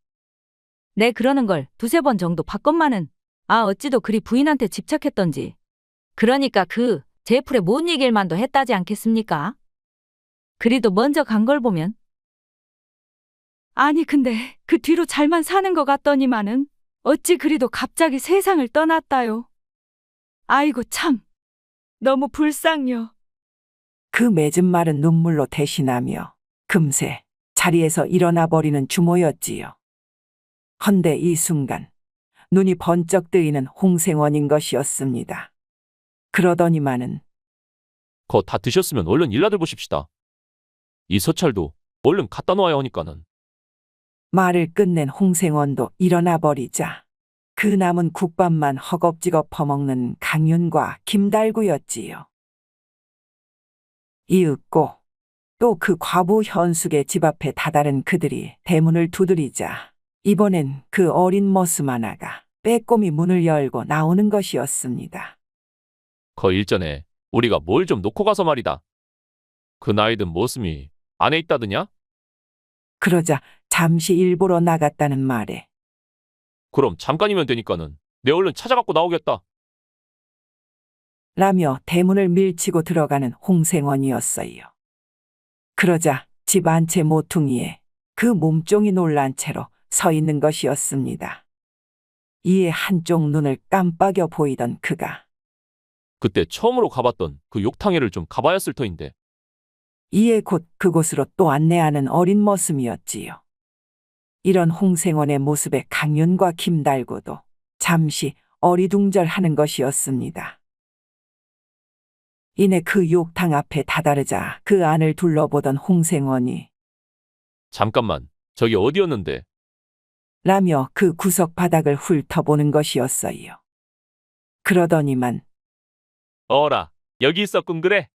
내 그러는 걸 두세 번 정도 봤건만은 아 어찌도 그리 부인한테 집착했던지. 그러니까 그 제풀에 못 이길 만도 했다지 않겠습니까? 그리도 먼저 간 걸 보면. 아니 근데 그 뒤로 잘만 사는 것 같더니만은 어찌 그리도 갑자기 세상을 떠났다요. 아이고 참 너무 불쌍요. 그 맺은 말은 눈물로 대신하며 금세 자리에서 일어나 버리는 주모였지요. 헌데 이 순간 눈이 번쩍 뜨이는 홍생원인 것이었습니다. 그러더니만은 거 다 드셨으면 얼른 일나들 보십시다. 이 서찰도 얼른 갖다 놓아야 하니까는. 말을 끝낸 홍생원도 일어나 버리자 그 남은 국밥만 허겁지겁 퍼먹는 강윤과 김달구였지요. 이윽고 또 그 과부 현숙의 집 앞에 다다른 그들이 대문을 두드리자 이번엔 그 어린 머슴 하나가 빼꼼히 문을 열고 나오는 것이었습니다. 거 일전에 우리가 뭘 좀 놓고 가서 말이다. 그 나이든 모습이 안에 있다더냐? 그러자 잠시 일보러 나갔다는 말에 그럼 잠깐이면 되니까는 내 얼른 찾아갖고 나오겠다. 라며 대문을 밀치고 들어가는 홍생원이었어요. 그러자 집 안채 모퉁이에 그 몸종이 놀란 채로 서 있는 것이었습니다. 이에 한쪽 눈을 깜빡여 보이던 그가 그때 처음으로 가봤던 그 욕탕에를 좀 가봐야쓸 터인데. 이에 곧 그곳으로 또 안내하는 어린 머슴이었지요. 이런 홍생원의 모습에 강윤과 김달구도 잠시 어리둥절하는 것이었습니다. 이내 그 욕탕 앞에 다다르자 그 안을 둘러보던 홍생원이 잠깐만, 저기 어디였는데? 라며 그 구석 바닥을 훑어보는 것이었어요. 그러더니만 어라, 여기 있었군 그래.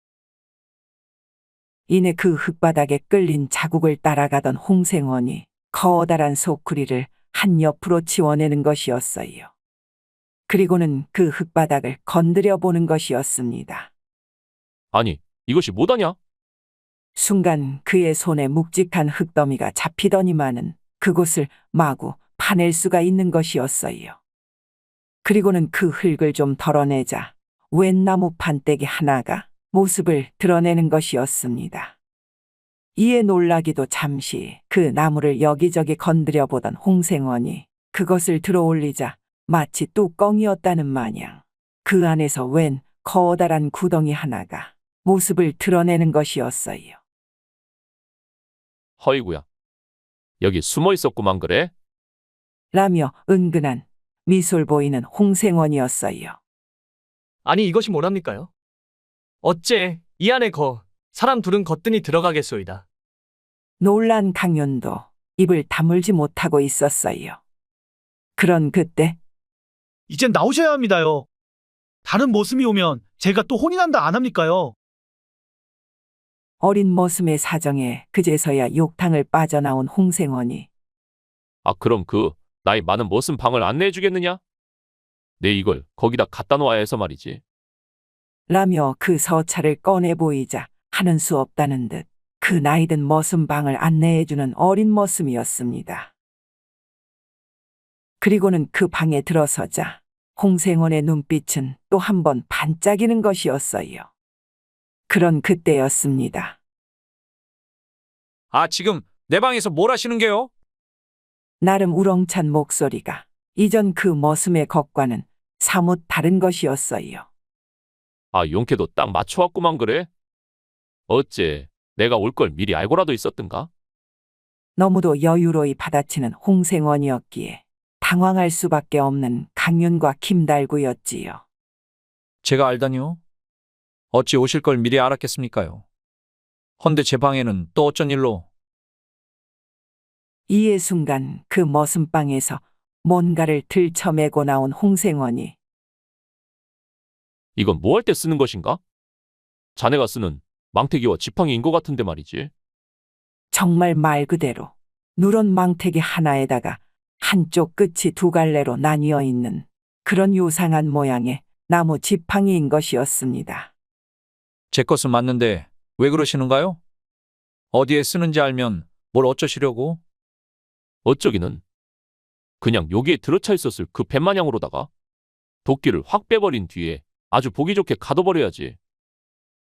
이내 그 흙바닥에 끌린 자국을 따라가던 홍생원이 커다란 소쿠리를 한 옆으로 치워내는 것이었어요. 그리고는 그 흙바닥을 건드려 보는 것이었습니다. 아니, 이것이 뭐다냐? 순간 그의 손에 묵직한 흙더미가 잡히더니만은 그곳을 마구 파낼 수가 있는 것이었어요. 그리고는 그 흙을 좀 덜어내자 웬 나무 판때기 하나가 모습을 드러내는 것이었습니다. 이에 놀라기도 잠시 그 나무를 여기저기 건드려 보던 홍생원이 그것을 들어올리자 마치 뚜껑이었다는 마냥 그 안에서 웬 커다란 구덩이 하나가 모습을 드러내는 것이었어요. 허이구야. 여기 숨어 있었구만 그래? 라며 은근한 미소를 보이는 홍생원이었어요. 아니 이것이 뭐랍니까요? 어째 이 안에 사람 둘은 거뜬히 들어가겠소이다. 놀란 강윤도 입을 다물지 못하고 있었어요. 그런 그때 이젠 나오셔야 합니다요. 다른 머슴이 오면 제가 또 혼이 난다 안 합니까요? 어린 머슴의 사정에 그제서야 욕탕을 빠져나온 홍생원이 아 그럼 그 나이 많은 머슴 방을 안내해 주겠느냐? 내 이걸 거기다 갖다 놓아야 해서 말이지. 라며 그 서찰을 꺼내 보이자 하는 수 없다는 듯 그 나이든 머슴 방을 안내해주는 어린 머슴이었습니다. 그리고는 그 방에 들어서자 홍생원의 눈빛은 또 한 번 반짝이는 것이었어요. 그런 그때였습니다. 아, 지금 내 방에서 뭘 하시는 게요? 나름 우렁찬 목소리가 이전 그 머슴의 것과는 사뭇 다른 것이었어요. 아 용케도 딱 맞춰왔구만 그래? 어째 내가 올 걸 미리 알고라도 있었던가? 너무도 여유로이 받아치는 홍생원이었기에 당황할 수밖에 없는 강윤과 김달구였지요. 제가 알다니요? 어찌 오실 걸 미리 알았겠습니까요? 헌데 제 방에는 또 어쩐 일로? 이에 순간 그 머슴방에서 뭔가를 들쳐매고 나온 홍생원이 이건 뭐 할 때 쓰는 것인가? 자네가 쓰는 망태기와 지팡이인 것 같은데 말이지. 정말 말 그대로 누런 망태기 하나에다가 한쪽 끝이 두 갈래로 나뉘어 있는 그런 요상한 모양의 나무 지팡이인 것이었습니다. 제 것은 맞는데 왜 그러시는가요? 어디에 쓰는지 알면 뭘 어쩌시려고? 어쩌기는 그냥 여기에 들어차 있었을 그 뱀마냥으로다가 도끼를 확 빼버린 뒤에 아주 보기 좋게 가둬버려야지.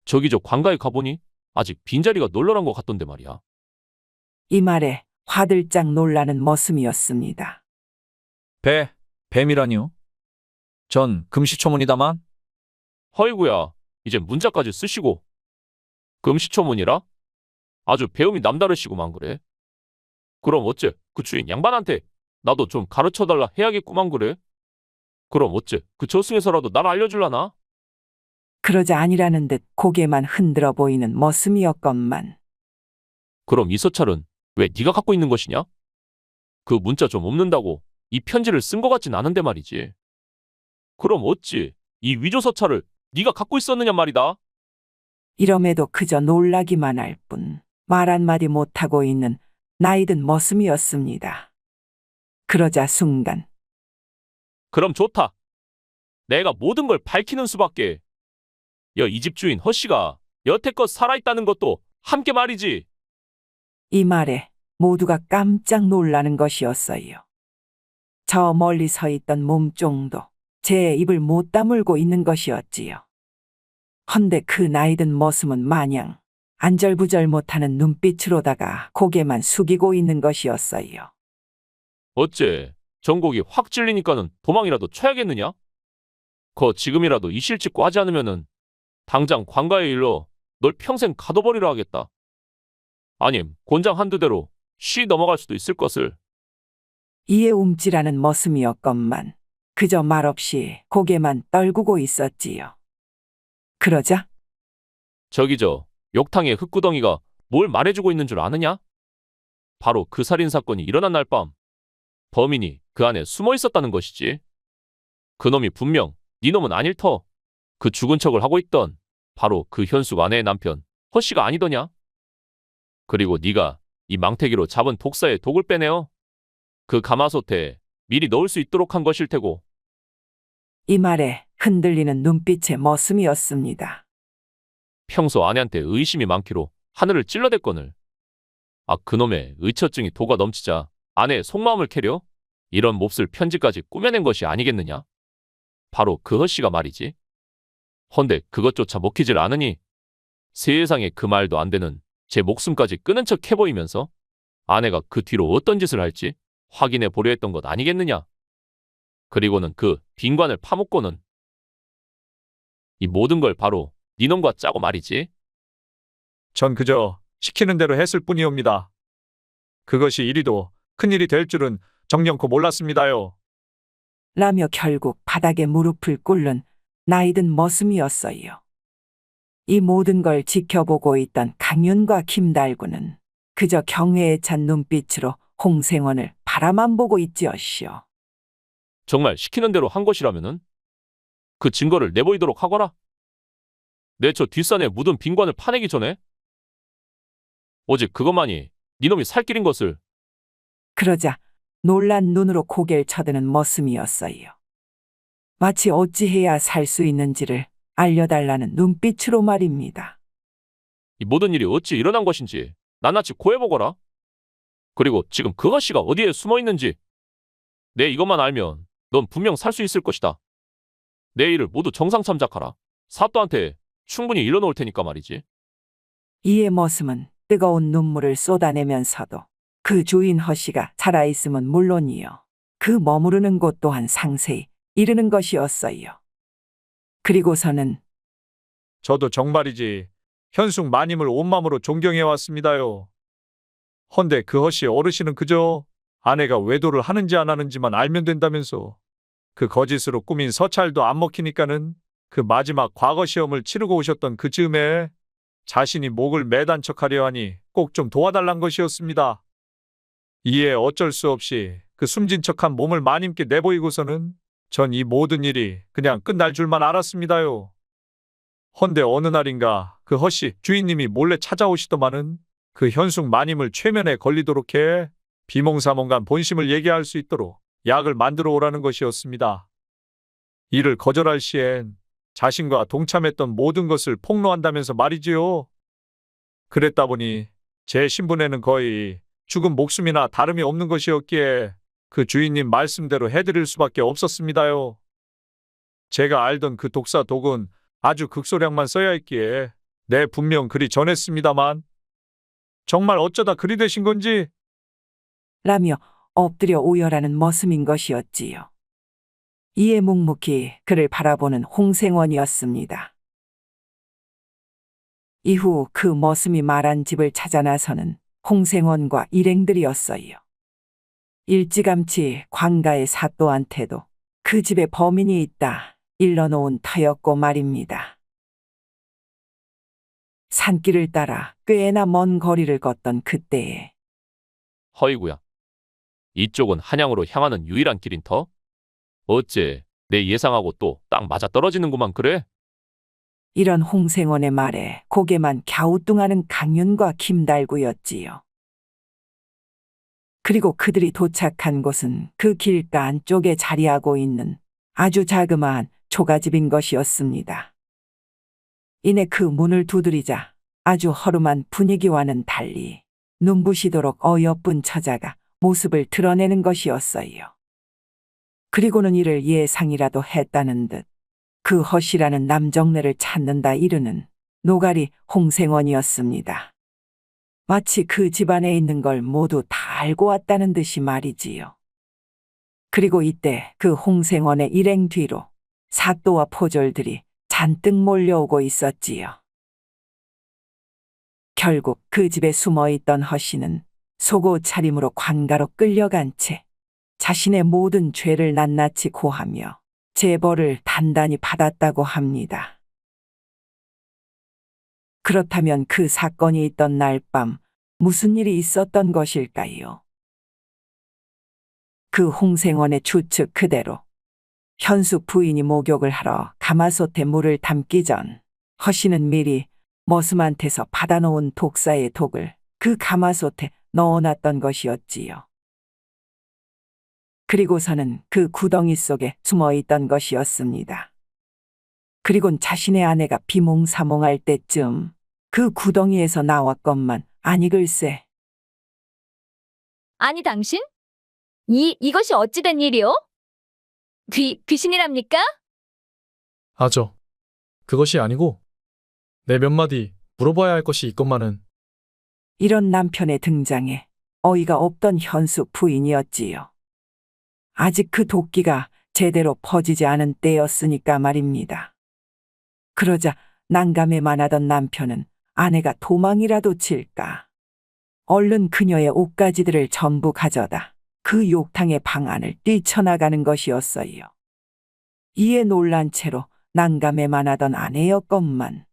저기 저 관가에 가보니 아직 빈자리가 널널한 것 같던데 말이야. 이 말에 화들짝 놀라는 머슴이었습니다. 뱀이라니요? 전 금시초문이다만. 허이구야, 이제 문자까지 쓰시고. 금시초문이라? 아주 배움이 남다르시구만 그래. 그럼 어째 그 주인 양반한테 나도 좀 가르쳐달라 해야겠구만 그래. 그럼 어째 그 저승에서라도 날 알려줄라나? 그러자 아니라는 듯 고개만 흔들어 보이는 머슴이었건만 그럼 이 서찰은 왜 네가 갖고 있는 것이냐? 그 문자 좀 없는다고 이 편지를 쓴 것 같진 않은데 말이지. 그럼 어찌 이 위조 서찰을 네가 갖고 있었느냐 말이다. 이럼에도 그저 놀라기만 할 뿐 말 한마디 못하고 있는 나이든 머슴이었습니다. 그러자 순간 그럼 좋다. 내가 모든 걸 밝히는 수밖에. 이 집 주인 허씨가 여태껏 살아있다는 것도 함께 말이지. 이 말에 모두가 깜짝 놀라는 것이었어요. 저 멀리 서 있던 몸종도 제 입을 못 다물고 있는 것이었지요. 헌데 그 나이든 머슴은 마냥 안절부절 못하는 눈빛으로다가 고개만 숙이고 있는 것이었어요. 어째 전곡이 확 찔리니까는 도망이라도 쳐야겠느냐? 지금이라도 이실 찍고 하지 않으면은 당장 관가에 일러 널 평생 가둬버리려 하겠다. 아님 곤장 한두 대로 쉬 넘어갈 수도 있을 것을. 이에 움찔하는 머슴이었건만 그저 말없이 고개만 떨구고 있었지요. 그러자 저기 저 욕탕의 흙구덩이가 뭘 말해주고 있는 줄 아느냐? 바로 그 살인사건이 일어난 날 밤 범인이 그 안에 숨어 있었다는 것이지. 그놈이 분명 네 놈은 아닐 터. 그 죽은 척을 하고 있던 바로 그 현숙 아내의 남편 허씨가 아니더냐? 그리고 네가 이 망태기로 잡은 독사의 독을 빼내어 그 가마솥에 미리 넣을 수 있도록 한 것일 테고. 이 말에 흔들리는 눈빛의 머슴이었습니다. 평소 아내한테 의심이 많기로 하늘을 찔러댔거늘. 아 그놈의 의처증이 도가 넘치자 아내의 속마음을 캐려 이런 몹쓸 편지까지 꾸며낸 것이 아니겠느냐? 바로 그 허씨가 말이지. 헌데 그것조차 먹히질 않으니 세상에 그 말도 안 되는 제 목숨까지 끊은 척 해보이면서 아내가 그 뒤로 어떤 짓을 할지 확인해 보려 했던 것 아니겠느냐. 그리고는 그 빈관을 파묻고는 이 모든 걸 바로 니놈과 짜고 말이지. 전 그저 시키는 대로 했을 뿐이옵니다. 그것이 이리도 큰일이 될 줄은 정녕코 몰랐습니다요. 라며 결국 바닥에 무릎을 꿇는 나이든 머슴이었어요. 이 모든 걸 지켜보고 있던 강윤과 김달구는 그저 경외에 찬 눈빛으로 홍생원을 바라만 보고 있지엇이오. 정말 시키는 대로 한 것이라면은 그 증거를 내보이도록 하거라. 내 저 뒷산에 묻은 빈관을 파내기 전에 오직 그것만이 니놈이 살길인 것을. 그러자 놀란 눈으로 고개를 쳐드는 머슴이었어요. 마치 어찌해야 살 수 있는지를 알려달라는 눈빛으로 말입니다. 이 모든 일이 어찌 일어난 것인지 낱낱이 고해보거라. 그리고 지금 그 허씨가 어디에 숨어 있는지 내 이것만 알면 넌 분명 살 수 있을 것이다. 내 일을 모두 정상 참작하라. 사또한테 충분히 일러놓을 테니까 말이지. 이에 머슴은 뜨거운 눈물을 쏟아내면서도 그 주인 허씨가 살아있음은 물론이요. 그 머무르는 곳 또한 상세히 이르는 것이었어요. 그리고서는 저도 정말이지 현숙 마님을 온 마음으로 존경해 왔습니다요. 헌데 그 허씨 어르신은 그저 아내가 외도를 하는지 안 하는지만 알면 된다면서 그 거짓으로 꾸민 서찰도 안 먹히니까는 그 마지막 과거 시험을 치르고 오셨던 그 즈음에 자신이 목을 매단 척하려 하니 꼭 좀 도와달란 것이었습니다. 이에 어쩔 수 없이 그 숨진 척한 몸을 마님께 내보이고서는 전 이 모든 일이 그냥 끝날 줄만 알았습니다요. 헌데 어느 날인가 그 허씨 주인님이 몰래 찾아오시더만은 그 현숙 마님을 최면에 걸리도록 해 비몽사몽간 본심을 얘기할 수 있도록 약을 만들어 오라는 것이었습니다. 이를 거절할 시엔 자신과 동참했던 모든 것을 폭로한다면서 말이지요. 그랬다 보니 제 신분에는 거의 죽은 목숨이나 다름이 없는 것이었기에 그 주인님 말씀대로 해드릴 수밖에 없었습니다요. 제가 알던 그 독사 독은 아주 극소량만 써야 했기에 네 분명 그리 전했습니다만 정말 어쩌다 그리 되신 건지. 라며 엎드려 오열하는 머슴인 것이었지요. 이에 묵묵히 그를 바라보는 홍생원이었습니다. 이후 그 머슴이 말한 집을 찾아 나서는 홍생원과 일행들이었어요. 일찌감치 관가의 사또한테도 그 집에 범인이 있다 일러놓은 터였고 말입니다. 산길을 따라 꽤나 먼 거리를 걷던 그때에 허이구야. 이쪽은 한양으로 향하는 유일한 길인 터? 어째 내 예상하고 또 딱 맞아떨어지는구만 그래? 이런 홍생원의 말에 고개만 갸우뚱하는 강윤과 김달구였지요. 그리고 그들이 도착한 곳은 그 길가 안쪽에 자리하고 있는 아주 자그마한 초가집인 것이었습니다. 이내 그 문을 두드리자 아주 허름한 분위기와는 달리 눈부시도록 어여쁜 처자가 모습을 드러내는 것이었어요. 그리고는 이를 예상이라도 했다는 듯 그 허씨라는 남정네를 찾는다 이르는 노가리 홍생원이었습니다. 마치 그 집안에 있는 걸 모두 다 알고 왔다는 듯이 말이지요. 그리고 이때 그 홍생원의 일행 뒤로 사또와 포졸들이 잔뜩 몰려오고 있었지요. 결국 그 집에 숨어있던 허씨는 속옷 차림으로 관가로 끌려간 채 자신의 모든 죄를 낱낱이 고하며 제벌을 단단히 받았다고 합니다. 그렇다면 그 사건이 있던 날 밤 무슨 일이 있었던 것일까요? 그 홍생원의 추측 그대로 현숙 부인이 목욕을 하러 가마솥에 물을 담기 전 허씨는 미리 머슴한테서 받아놓은 독사의 독을 그 가마솥에 넣어놨던 것이었지요. 그리고서는 그 구덩이 속에 숨어있던 것이었습니다. 그리곤 자신의 아내가 비몽사몽할 때쯤 그 구덩이에서 나왔건만 아니 글쎄. 아니 당신? 이것이 어찌된 일이오? 귀신이랍니까? 아저, 그것이 아니고 내 몇 마디 물어봐야 할 것이 있건만은. 이런 남편의 등장에 어이가 없던 현숙 부인이었지요. 아직 그 도끼가 제대로 퍼지지 않은 때였으니까 말입니다. 그러자 난감해 만하던 남편은 아내가 도망이라도 칠까. 얼른 그녀의 옷가지들을 전부 가져다 그 욕탕의 방 안을 뛰쳐나가는 것이었어요. 이에 놀란 채로 난감해 만하던 아내였건만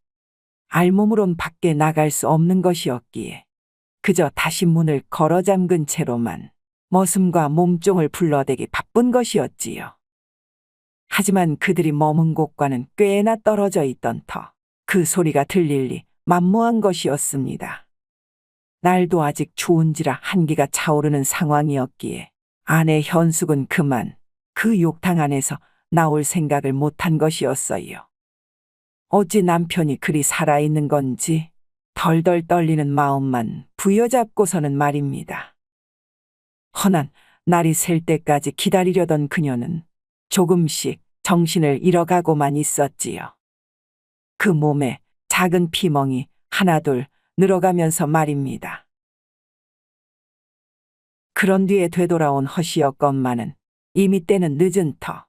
알몸으론 밖에 나갈 수 없는 것이었기에 그저 다시 문을 걸어 잠근 채로만 머슴과 몸종을 불러대기 바쁜 것이었지요. 하지만 그들이 머문 곳과는 꽤나 떨어져 있던 터 그 소리가 들릴 리 만무한 것이었습니다. 날도 아직 추운지라 한기가 차오르는 상황이었기에 아내 현숙은 그만 그 욕탕 안에서 나올 생각을 못한 것이었어요. 어찌 남편이 그리 살아있는 건지 덜덜 떨리는 마음만 부여잡고서는 말입니다. 허난 날이 셀 때까지 기다리려던 그녀는 조금씩 정신을 잃어가고만 있었지요. 그 몸에 작은 피멍이 하나둘 늘어가면서 말입니다. 그런 뒤에 되돌아온 허씨였건만은 이미 때는 늦은 터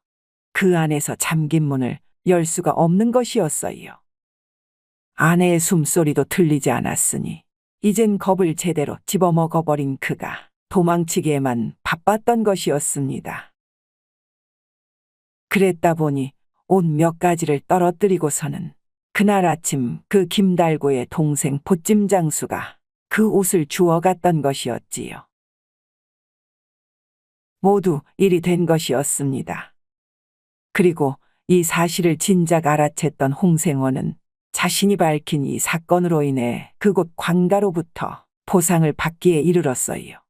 그 안에서 잠긴 문을 열 수가 없는 것이었어요. 아내의 숨소리도 들리지 않았으니 이젠 겁을 제대로 집어먹어버린 그가 도망치기에만 바빴던 것이었습니다. 그랬다 보니 옷 몇 가지를 떨어뜨리고서는 그날 아침 그 김달구의 동생 보찜장수가 그 옷을 주워갔던 것이었지요. 모두 일이 된 것이었습니다. 그리고 이 사실을 진작 알아챘던 홍생원은 자신이 밝힌 이 사건으로 인해 그곳 관가로부터 보상을 받기에 이르렀어요.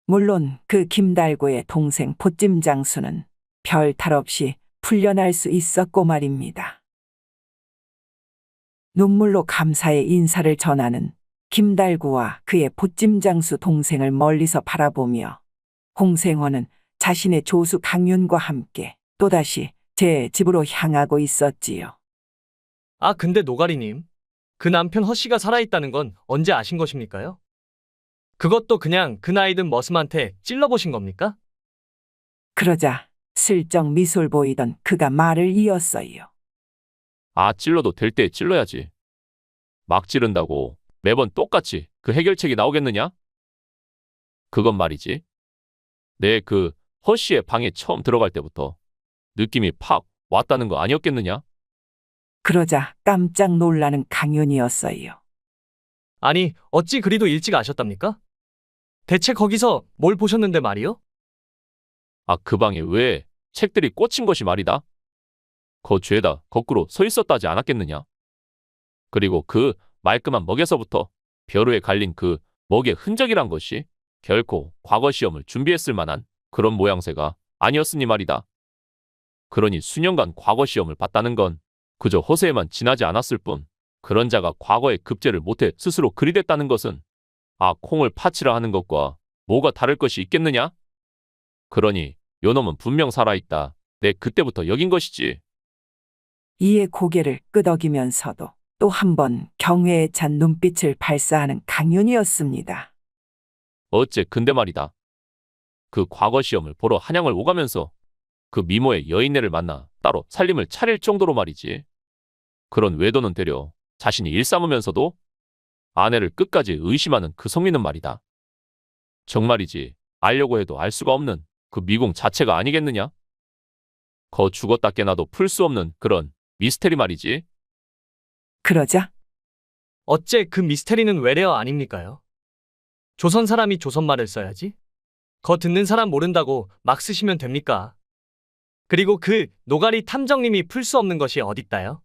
물론 그 김달구의 동생 보찜장수는 별 탈 없이 풀려날 수 있었고 말입니다. 눈물로 감사의 인사를 전하는 김달구와 그의 보찜장수 동생을 멀리서 바라보며 홍생원은 자신의 조수 강윤과 함께 또다시 제 집으로 향하고 있었지요. 아, 근데 노가리님, 그 남편 허씨가 살아있다는 건 언제 아신 것입니까요? 그것도 그냥 그 나이든 머슴한테 찔러보신 겁니까? 그러자 슬쩍 미소를 보이던 그가 말을 이었어요. 아, 찔러도 될 때 찔러야지. 막 찌른다고 매번 똑같이 그 해결책이 나오겠느냐? 그건 말이지. 내 그 허씨의 방에 처음 들어갈 때부터 느낌이 팍 왔다는 거 아니었겠느냐? 그러자 깜짝 놀라는 강윤이었어요. 아니, 어찌 그리도 일찍 아셨답니까? 대체 거기서 뭘 보셨는데 말이요? 아, 그 방에 왜 책들이 꽂힌 것이 말이다. 거 죄다 거꾸로 서 있었다지 않았겠느냐? 그리고 그 말끔한 먹에서부터 벼루에 갈린 그 먹의 흔적이란 것이 결코 과거 시험을 준비했을 만한 그런 모양새가 아니었으니 말이다. 그러니 수년간 과거 시험을 봤다는 건 그저 허세에만 지나지 않았을 뿐 그런 자가 과거에 급제를 못해 스스로 그리 됐다는 것은 아, 콩을 파치라 하는 것과 뭐가 다를 것이 있겠느냐? 그러니 요놈은 분명 살아있다. 내 그때부터 여긴 것이지. 이에 고개를 끄덕이면서도 또 한 번 경외에 찬 눈빛을 발사하는 강윤이었습니다. 어째 근데 말이다. 그 과거 시험을 보러 한양을 오가면서 그 미모의 여인네를 만나 따로 살림을 차릴 정도로 말이지. 그런 외도는 되려 자신이 일삼으면서도 아내를 끝까지 의심하는 그 성미는 말이다. 정말이지 알려고 해도 알 수가 없는 그 미궁 자체가 아니겠느냐? 거 죽었다 깨나도 풀 수 없는 그런 미스테리 말이지. 그러자 어째 그 미스테리는 외래어 아닙니까요? 조선 사람이 조선말을 써야지. 거 듣는 사람 모른다고 막 쓰시면 됩니까? 그리고 그 노가리 탐정님이 풀 수 없는 것이 어딨다요?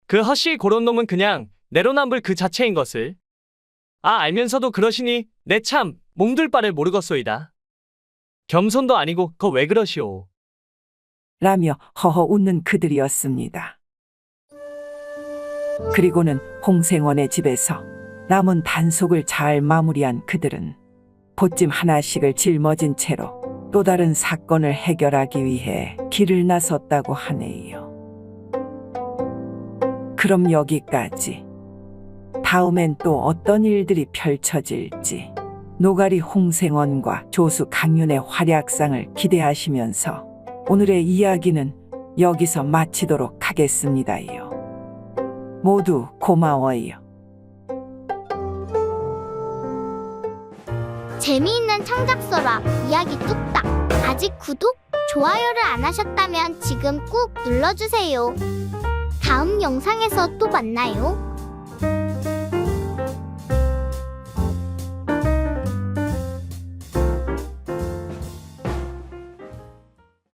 그 허씨 고런 놈은 그냥 내로남불 그 자체인 것을. 아, 알면서도 그러시니 내 참 몸둘 바를 모르겠소이다. 겸손도 아니고 거 왜 그러시오? 라며 허허 웃는 그들이었습니다. 그리고는 홍생원의 집에서 남은 단속을 잘 마무리한 그들은 보찜 하나씩을 짊어진 채로 또 다른 사건을 해결하기 위해 길을 나섰다고 하네요. 그럼 여기까지. 다음엔 또 어떤 일들이 펼쳐질지 노가리 홍생원과 조수 강윤의 활약상을 기대하시면서 오늘의 이야기는 여기서 마치도록 하겠습니다요. 모두 고마워요. 재미있는 창작서랍 이야기 뚝딱. 아직 구독, 좋아요를 안 하셨다면 지금 꾹 눌러주세요. 다음 영상에서 또 만나요.